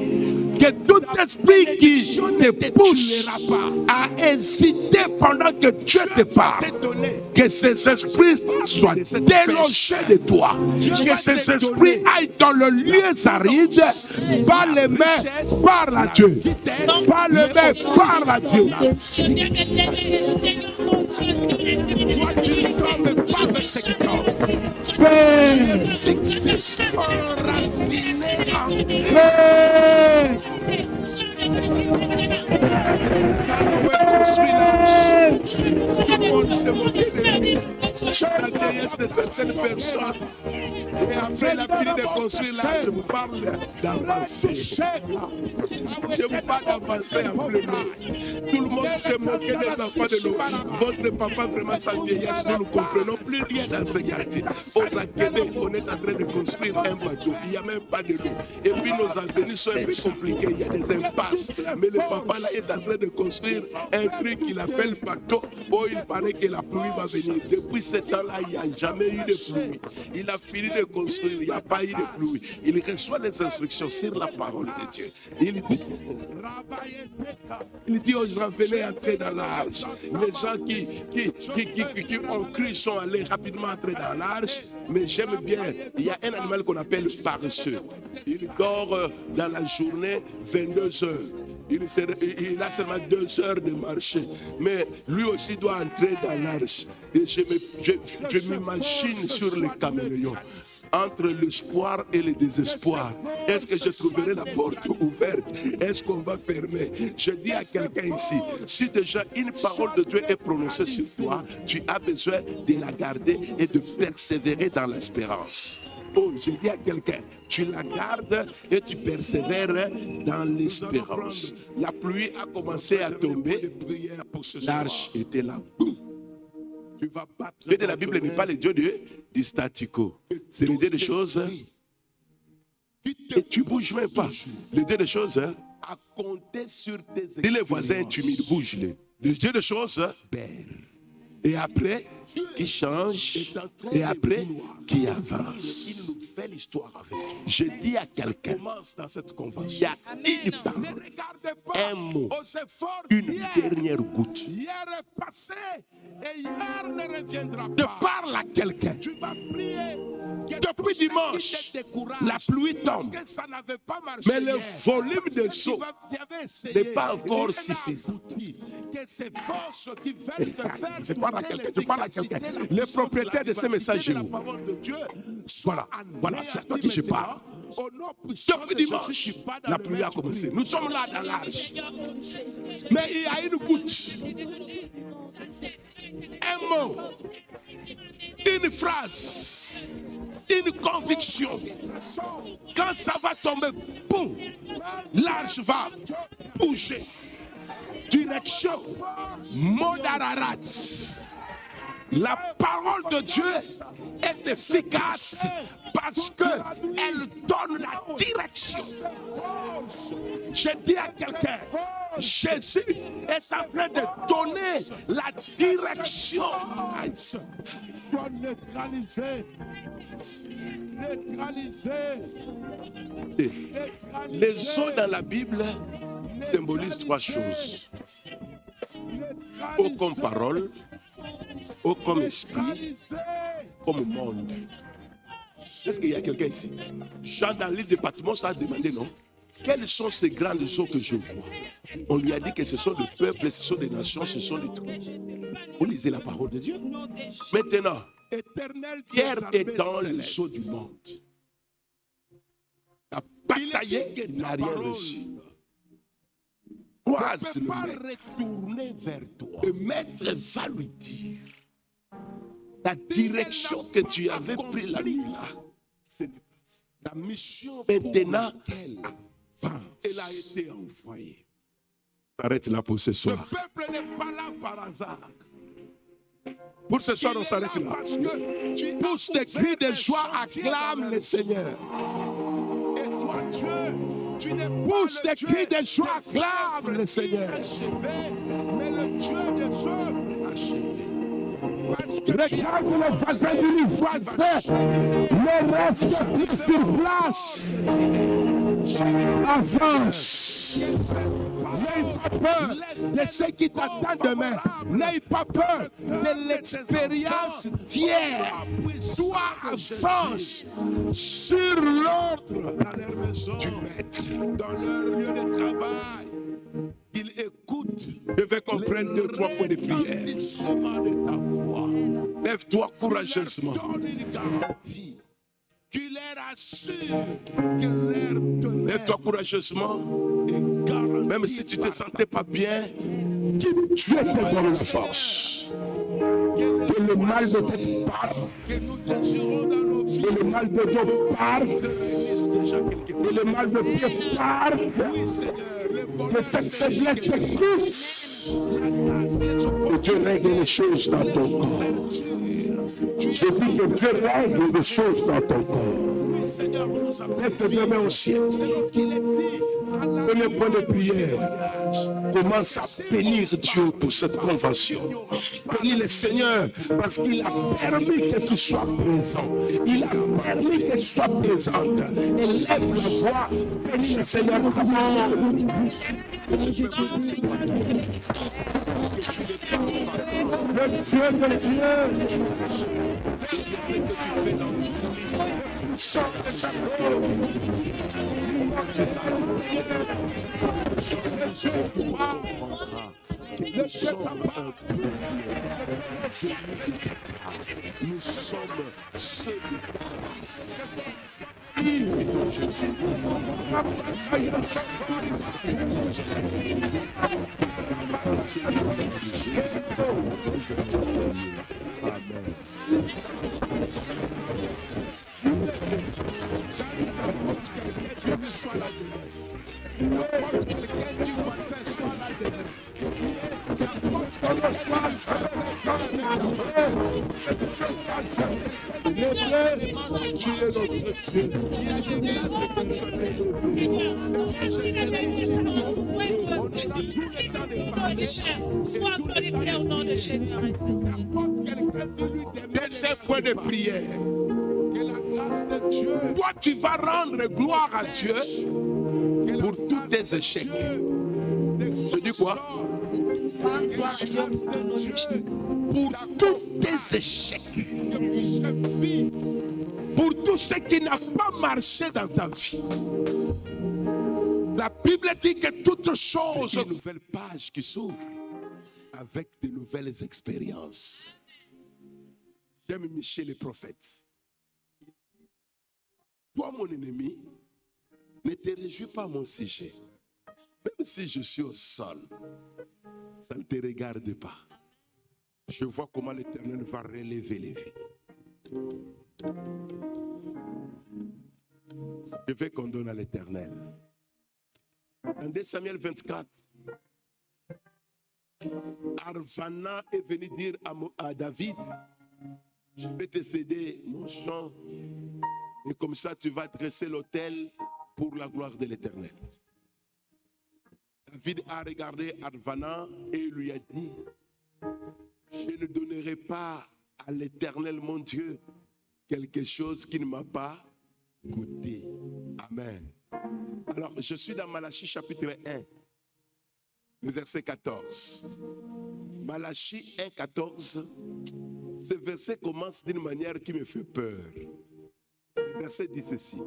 que tout esprit qui te pousse à hésiter pendant que Dieu te parle, que ces esprits soient délogés de toi, que ces esprits aillent dans le lieu aride, par les mains, par la Dieu, par les mains, par la Dieu. Toi, tu ne tombes pas avec ce qui tombe. Père, fixé, enraciné en Père. Tout le monde s'est moqué de lui. La vieillesse de certaines personnes. Et après, il a fini de construire là. Je vous parle d'avancer. Je vous parle d'avancer en plus. Tout le monde s'est moqué des enfants de nous. Votre papa, vraiment, sa vieillesse, nous ne comprenons plus rien dans ce quartier. Aux Akédé, on est en train de construire un bateau. Il n'y a même pas de l'eau. Et puis, nos avenues sont un peu compliquées. Il y a des impasses. Mais le papa là est en train de construire un truc qu'il appelle bateau. Oh, il paraît que la pluie va venir. Depuis ce temps-là, il n'y a jamais eu de pluie. Il a fini de construire, il n'y a pas eu de pluie. Il reçoit les instructions sur la parole de Dieu. Il dit aux gens, venez entrer dans l'arche. Les gens qui ont cru sont allés rapidement entrer dans l'arche. Mais j'aime bien, il y a un animal qu'on appelle paresseux. Il dort dans la journée 22 heures. Il a seulement 2 heures de marché. Mais lui aussi doit entrer dans l'arche. Et je m'imagine sur le caméléon, entre l'espoir et le désespoir. Est-ce que je trouverai la porte ouverte? Est-ce qu'on va fermer? Je dis à quelqu'un ici, si déjà une parole de Dieu est prononcée sur toi, tu as besoin de la garder et de persévérer dans l'espérance. Oh, je dis à quelqu'un, tu la gardes et tu persévères dans l'espérance. La pluie a commencé à tomber, l'arche était là. Tu vas battre. Le Dieu de la Bible n'est pas le Dieu du statu quo. C'est le Dieu des choses. Et tu ne bouges même pas. Le Dieu des choses, à compter sur tes expériences. Dis les voisins timides, bouge-les. Le Dieu des choses, et après, qui change, et après, qui avance. Il nous fait l'histoire avec toi. Je dis à quelqu'un, il y a une parole, un mot, une dernière goutte. Hier est passé, et hier ne reviendra pas. De parle à quelqu'un. Tu vas prier. Depuis dimanche, la pluie tombe. Mais le volume de eau n'est pas encore suffisant. Je parle à quelqu'un, le propriétaire de ce message, voilà, c'est à toi que je parle. Depuis dimanche, la pluie a commencé. Nous sommes là dans l'arche. Mais il y a une goutte, un mot, une phrase, une conviction. Quand ça va tomber, boum, l'arche va bouger. Direction Modararat. La parole de Dieu est efficace parce qu'elle donne la direction. Je dis à quelqu'un, Jésus est en train de donner la direction. Sois neutralisé. Les eaux dans la Bible symbolisent trois choses. Eau comme parole, eau comme esprit, comme monde. Est-ce qu'il y a quelqu'un ici? Jean dans le livre de Patmos a demandé, non? Quelles sont ces grandes eaux que je vois? On lui a dit que ce sont des peuples, ce sont des nations, ce sont des trucs. Vous lisez la parole de Dieu. Maintenant, Pierre est dans les eaux du monde. Il a bataillé, il n'a rien reçu. Croise le maître. Le maître va lui dire la direction que tu avais prise la nuit là. La mission maintenant, elle a été envoyée. Arrête là pour ce soir. Le peuple n'est pas là par hasard. Pour ce soir, on s'arrête là. Parce que pousse des cris de joie, acclame le Seigneur. Et toi, Dieu, tu n'es pousse des cris de joie, acclame le Seigneur. Mais le Dieu des œuvres achevé. Regarde le voisin du voisin. Le reste sur place. Avance. N'aie pas peur de ce qui t'attend demain. N'aie pas peur de l'expérience d'hier. Toi, avance sur l'ordre du maître dans leur lieu de travail. Ils écoutent. Je vais comprendre 2 ou 3 points de prière. Lève-toi courageusement. Lève-toi courageusement. Même si tu ne te sentais pas bien, Dieu te donne la force. Que le mal de tête parte. Que le mal de dos parte. Que le mal de pied parte. Que cette faiblesse te quitte. Que Dieu règle les choses dans ton corps. Je dis que Dieu règle les choses dans ton corps. Mets tes 2 mains au ciel. Premier point de prière. Commence à bénir Dieu pour cette convention. Bénis le Seigneur parce qu'il a permis que tu sois présent. Il a permis que tu sois présente. Élève la voix. Bénis le Seigneur. Le Dieu de Dieu. nous sommes ceux de grâce. Deuxième point de prière. Que la grâce de Dieu. Toi, tu vas rendre gloire à Dieu pour tous tes échecs. Je dis quoi? Pour tous tes échecs. Pour tout ce qui n'a pas marché dans ta vie. La Bible dit que toute chose, une nouvelle page qui s'ouvre avec de nouvelles expériences. J'aime Michel le prophète. Toi, mon ennemi, ne te réjouis pas mon sujet. Même si je suis au sol, ça ne te regarde pas. Je vois comment l'Éternel va relever les vies. Je vais qu'on donne à l'Éternel. En 2 Samuel 24, Arvana est venu dire à David, je vais te céder mon champ et comme ça tu vas dresser l'autel pour la gloire de l'Éternel. David a regardé Advana et lui a dit, je ne donnerai pas à l'Éternel mon Dieu quelque chose qui ne m'a pas coûté. Amen. Alors, je suis dans Malachie chapitre 1, le verset 14. Malachie 1, 14. Ce verset commence d'une manière qui me fait peur. Le verset dit ceci.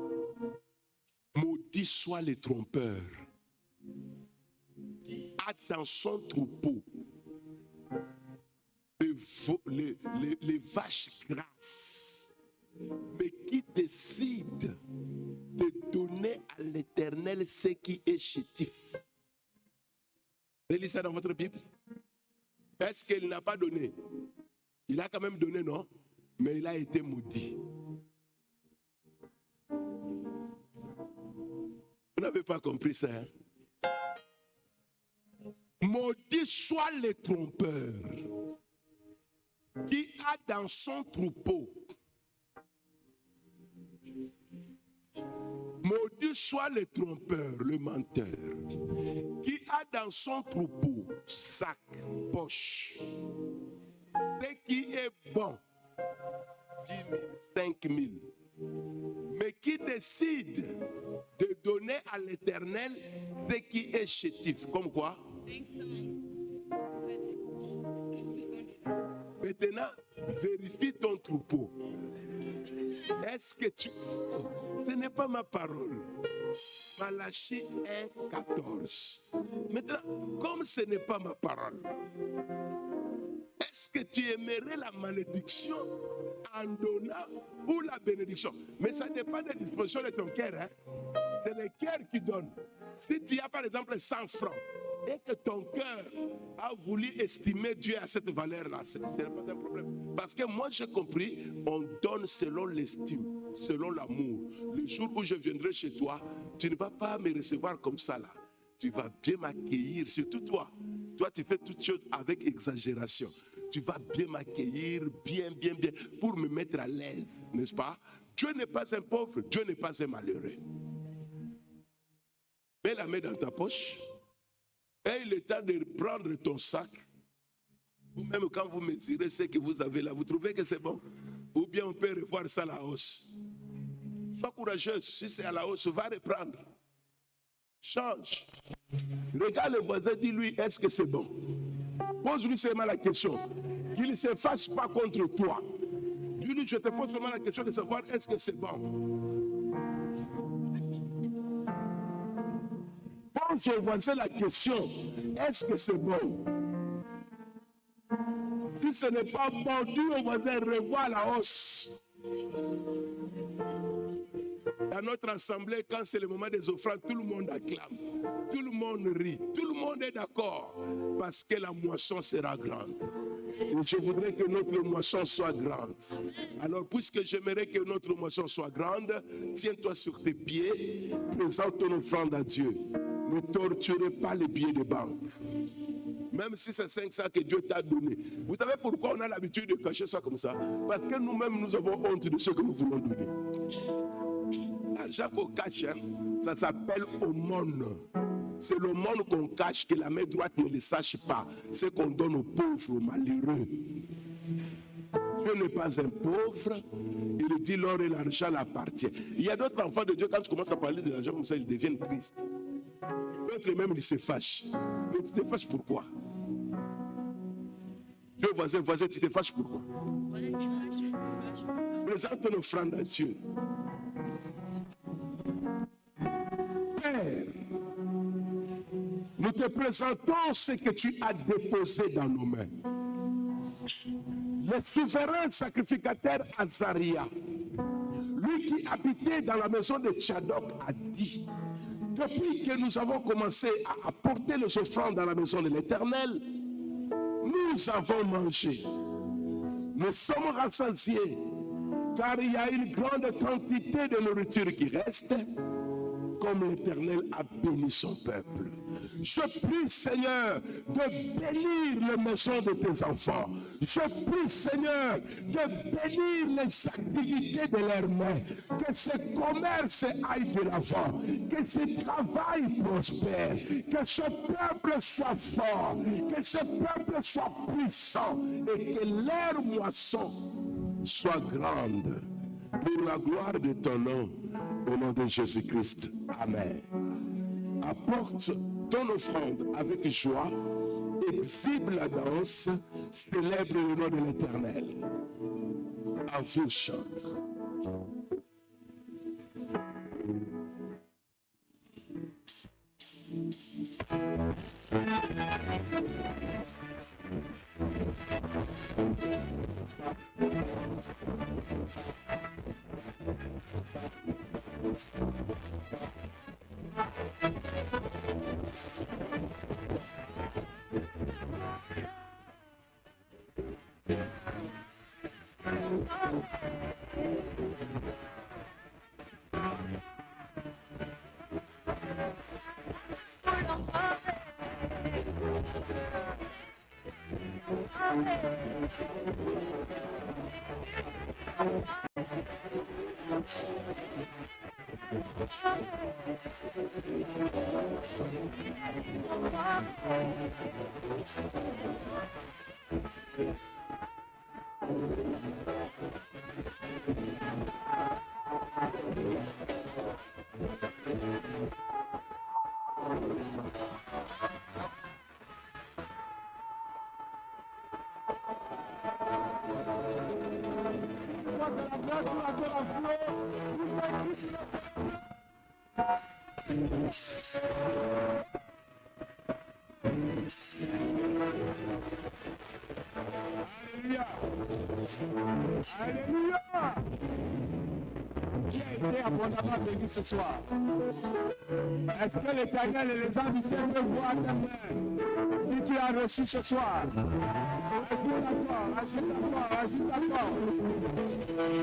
Maudit soit le trompeur qui a dans son troupeau les vaches grasses, mais qui décide de donner à l'Éternel ce qui est chétif. Vous lisez ça dans votre Bible? Est-ce qu'il n'a pas donné? Il a quand même donné, non? Mais il a été maudit. Vous n'avez pas compris ça, hein? Maudit soit le trompeur qui a dans son troupeau. Maudit soit le trompeur, le menteur, qui a dans son troupeau, sac, poche, ce qui est bon, 10 000, 5 000, mais qui décide de donner à l'Éternel ce qui est chétif. Comme quoi? Maintenant, vérifie ton troupeau. Est-ce que tu... Ce n'est pas ma parole. Malachie 1, 14. Maintenant, comme ce n'est pas ma parole, est-ce que tu aimerais la malédiction en donnant ou la bénédiction? Mais ça dépend des dispositions de ton cœur. Hein? C'est le cœur qui donne. Si tu as par exemple 100 francs et que ton cœur a voulu estimer Dieu à cette valeur-là, ce n'est pas un problème. Parce que moi j'ai compris, on donne selon l'estime, selon l'amour. Le jour où je viendrai chez toi, tu ne vas pas me recevoir comme ça là. Tu vas bien m'accueillir, surtout toi. Toi, tu fais toutes choses avec exagération. Tu vas bien m'accueillir, bien, pour me mettre à l'aise, n'est-ce pas? Dieu n'est pas un pauvre, Dieu n'est pas un malheureux. Mets la main dans ta poche et il est temps de prendre ton sac. Ou même quand vous mesurez ce que vous avez là, vous trouvez que c'est bon? Ou bien on peut revoir ça à la hausse. Sois courageuse, si c'est à la hausse, va reprendre. Change. Regarde le voisin, dis-lui, est-ce que c'est bon? Pose-lui seulement la question. Qu'il ne se fâche pas contre toi. Dis-lui, je te pose seulement la question de savoir est-ce que c'est bon. Pose au voisin la question, est-ce que c'est bon? Si ce n'est pas bon, dis au voisin, revois la hausse. Dans notre assemblée, quand c'est le moment des offrandes, tout le monde acclame, tout le monde rit, tout le monde est d'accord, parce que la moisson sera grande. Et je voudrais que notre moisson soit grande. Alors, puisque j'aimerais que notre moisson soit grande, tiens-toi sur tes pieds, présente ton offrande à Dieu. Ne torturez pas les billets de banque. Même si c'est 500 que Dieu t'a donné. Vous savez pourquoi on a l'habitude de cacher ça comme ça? Parce que nous-mêmes, nous avons honte de ce que nous voulons donner. L'argent qu'on cache, hein, ça s'appelle aumône. C'est l'aumône qu'on cache, que la main droite ne le sache pas. C'est qu'on donne aux pauvres, aux malheureux. Dieu n'est pas un pauvre. Il dit l'or et l'argent l'appartient. Il y a d'autres enfants de Dieu, quand tu commences à parler de l'argent comme ça, ils deviennent tristes. D'autres même, ils se fâchent. Mais tu te fâches pourquoi? Dieu, voisin, tu te fâches pourquoi? Présente ton offrande à Dieu. Père, nous te présentons ce que tu as déposé dans nos mains. Le souverain sacrificateur Azaria, lui qui habitait dans la maison de Tchadok, a dit: depuis que nous avons commencé à apporter les offrandes dans la maison de l'Éternel, nous avons mangé. Nous sommes rassasiés, car il y a une grande quantité de nourriture qui reste. comme l'Éternel a béni son peuple. Je prie, Seigneur, de bénir les maisons de tes enfants. Je prie, Seigneur, de bénir les activités de leurs mains. Que ce commerce aille de l'avant. Que ce travail prospère. Que ce peuple soit fort. Que ce peuple soit puissant. Et que leur moisson soit grande. Pour la gloire de ton nom, au nom de Jésus-Christ. Amen. Apporte ton offrande avec joie, exhibe la danse, célèbre le nom de l'Éternel. À vous chante. Alléluia. Alléluia. Qui a été abondamment béni ce soir? Est-ce que l'Éternel et les anges du ciel peuvent voir ta main si tu as reçu ce soir? Ajoute encore. Et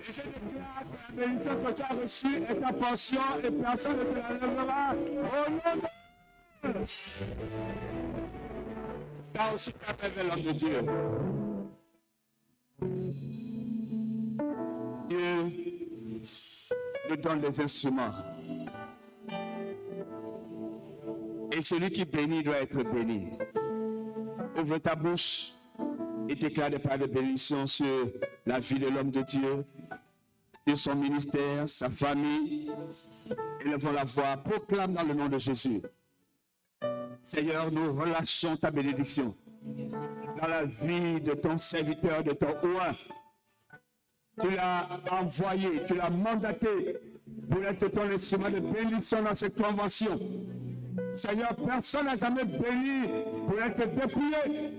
je déclare que la bénédiction que tu as reçue est ta portion et personne ne te l'enlèvera au nom de Dieu. Là aussi, t'appelles l'homme de Dieu. Dieu nous donne des instruments. Et celui qui bénit doit être béni. Ouvre ta bouche et déclare des paroles de bénédiction sur la vie de l'homme de Dieu, sur son ministère, sa famille. Élevons la voix, proclame dans le nom de Jésus. Seigneur, nous relâchons ta bénédiction dans la vie de ton serviteur, de ton roi. Tu l'as envoyé, tu l'as mandaté pour être ton instrument de bénédiction dans cette convention. Seigneur, personne n'a jamais béni pour être dépouillé.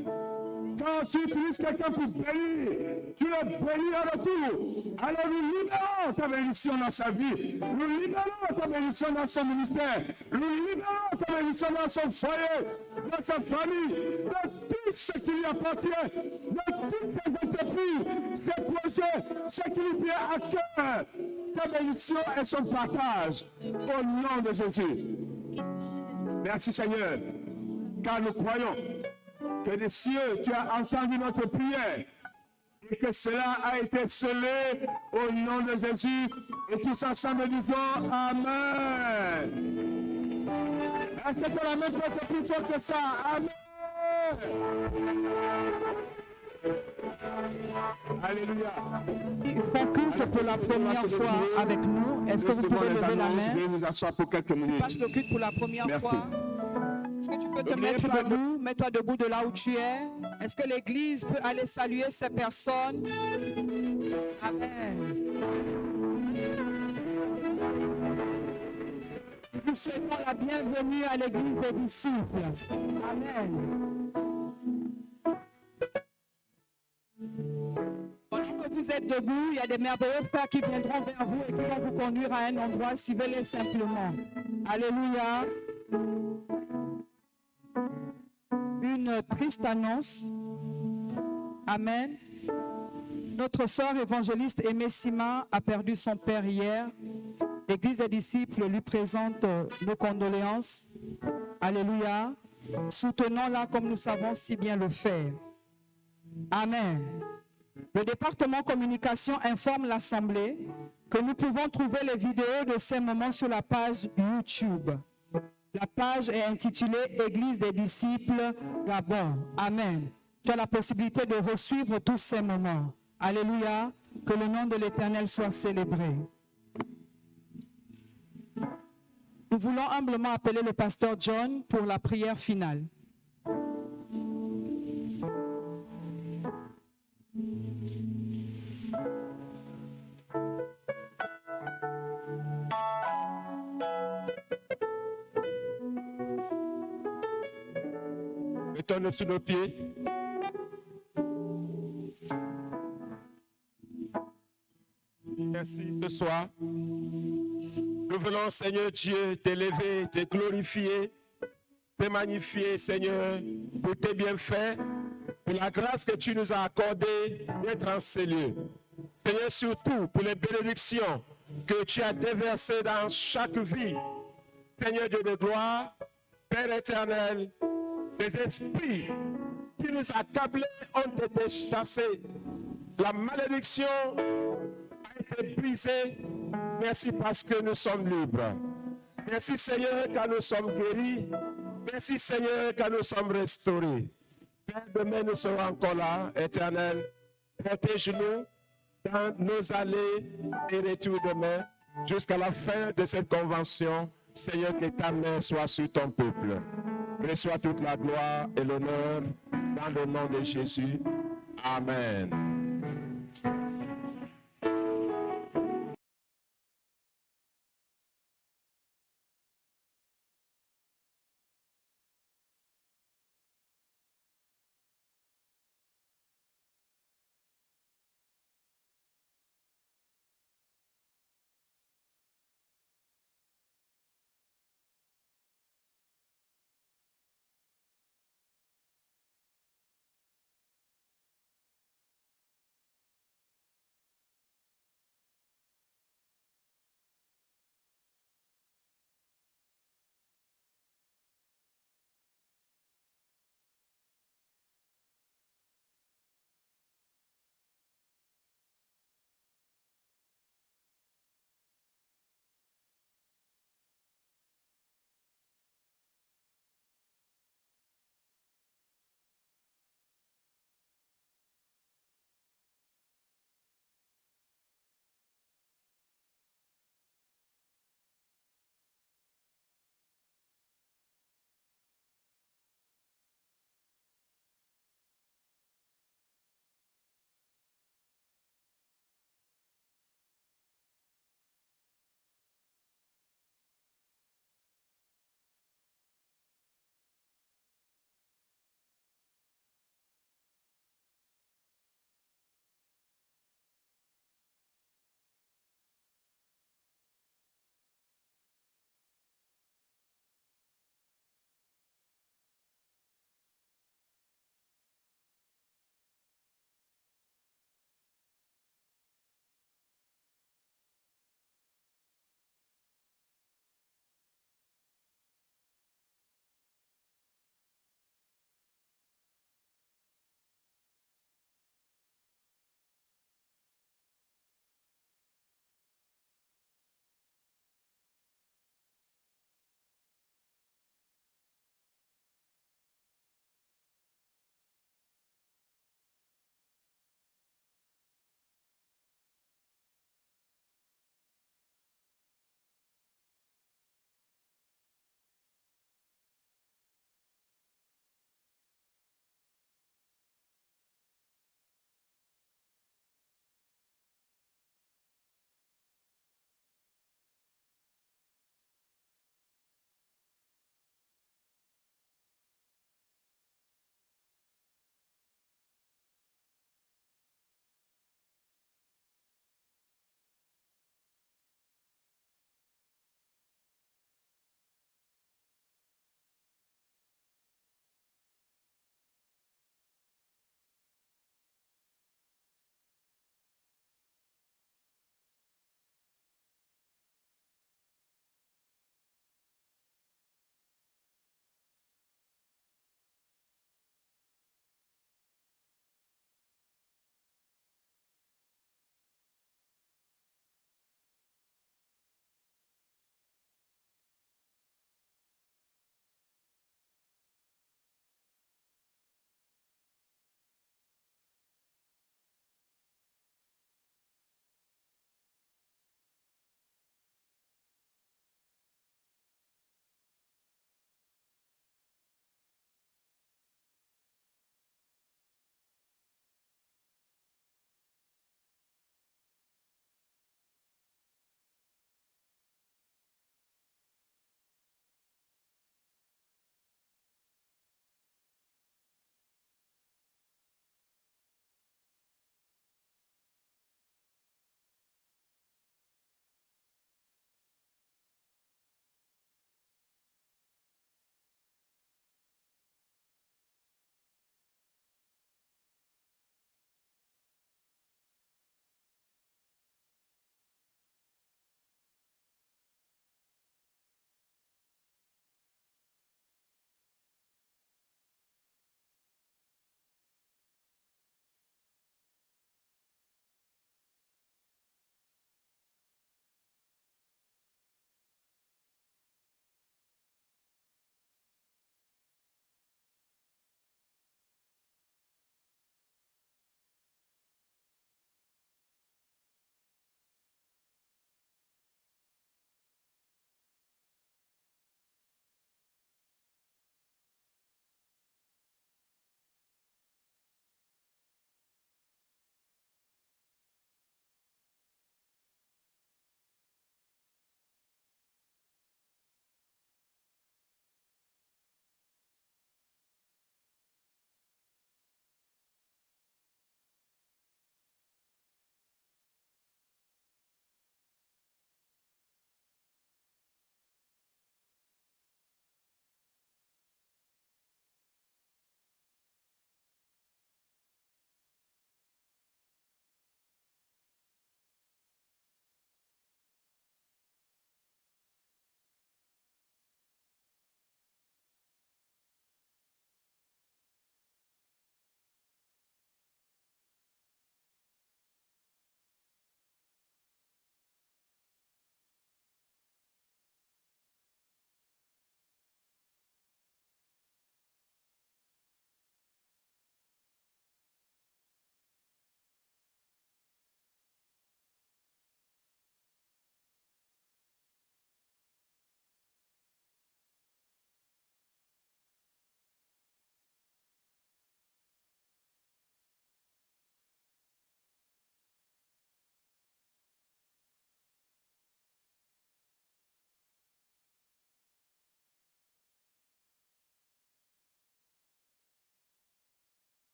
Quand tu utilises quelqu'un pour bénir, tu le bénis en retour. Alors nous libérons ta bénédiction dans sa vie. Nous libérons ta bénédiction dans son ministère. Nous libérons ta bénédiction dans son foyer, dans sa famille, dans tout ce qui lui appartient, dans toutes ses entreprises, ses projets, ce qui lui vient à cœur. Ta bénédiction et son partage au nom de Jésus. Merci Seigneur, car nous croyons que des cieux, tu as entendu notre prière et que cela a été scellé au nom de Jésus. Et tous ensemble disons Amen. Est-ce que tu as la main pour être plus fort que ça? Amen. Alléluia. Ils font culte pour la première fois avec nous. Est-ce que vous pouvez lever la main? Nous asseoir pour quelques minutes. Passe le culte pour la première Merci. fois. Est-ce que tu peux te mettre debout? Mets-toi debout de là où tu es. Est-ce que l'Église peut aller saluer ces personnes? Amen. Nous souhaitons la bienvenue à l'Église des disciples. Amen. Pendant que vous êtes debout, il y a des merveilleux frères qui viendront vers vous et qui vont vous conduire à un endroit, suivez-les simplement. Alléluia. Une triste annonce. Amen. Notre sœur évangéliste Aimée Sima a perdu son père hier. L'Église des disciples lui présente nos condoléances. Alléluia. Soutenons-la comme nous savons si bien le faire. Amen. Le département communication informe l'Assemblée que nous pouvons trouver les vidéos de ces moments sur la page YouTube. La page est intitulée Église des disciples Gabon. Amen. Tu as la possibilité de resuivre tous ces moments. Alléluia. Que le nom de l'Éternel soit célébré. Nous voulons humblement appeler le pasteur John pour la prière finale. Mettons-nous sur nos pieds. Merci ce soir. Nous voulons, Seigneur Dieu, t'élever, te glorifier, te magnifier, Seigneur, pour tes bienfaits, pour la grâce que tu nous as accordée d'être en ces lieux. Seigneur, surtout pour les bénédictions que tu as déversées dans chaque vie. Seigneur Dieu de gloire, Père éternel, les esprits qui nous accablaient ont été chassés. La malédiction a été brisée. Merci parce que nous sommes libres. Merci Seigneur car nous sommes guéris. Merci Seigneur car nous sommes restaurés. Père, demain nous serons encore là, éternel. Protège-nous dans nos allées et retours demain jusqu'à la fin de cette convention. Seigneur, que ta main soit sur ton peuple. Reçois toute la gloire et l'honneur dans le nom de Jésus. Amen.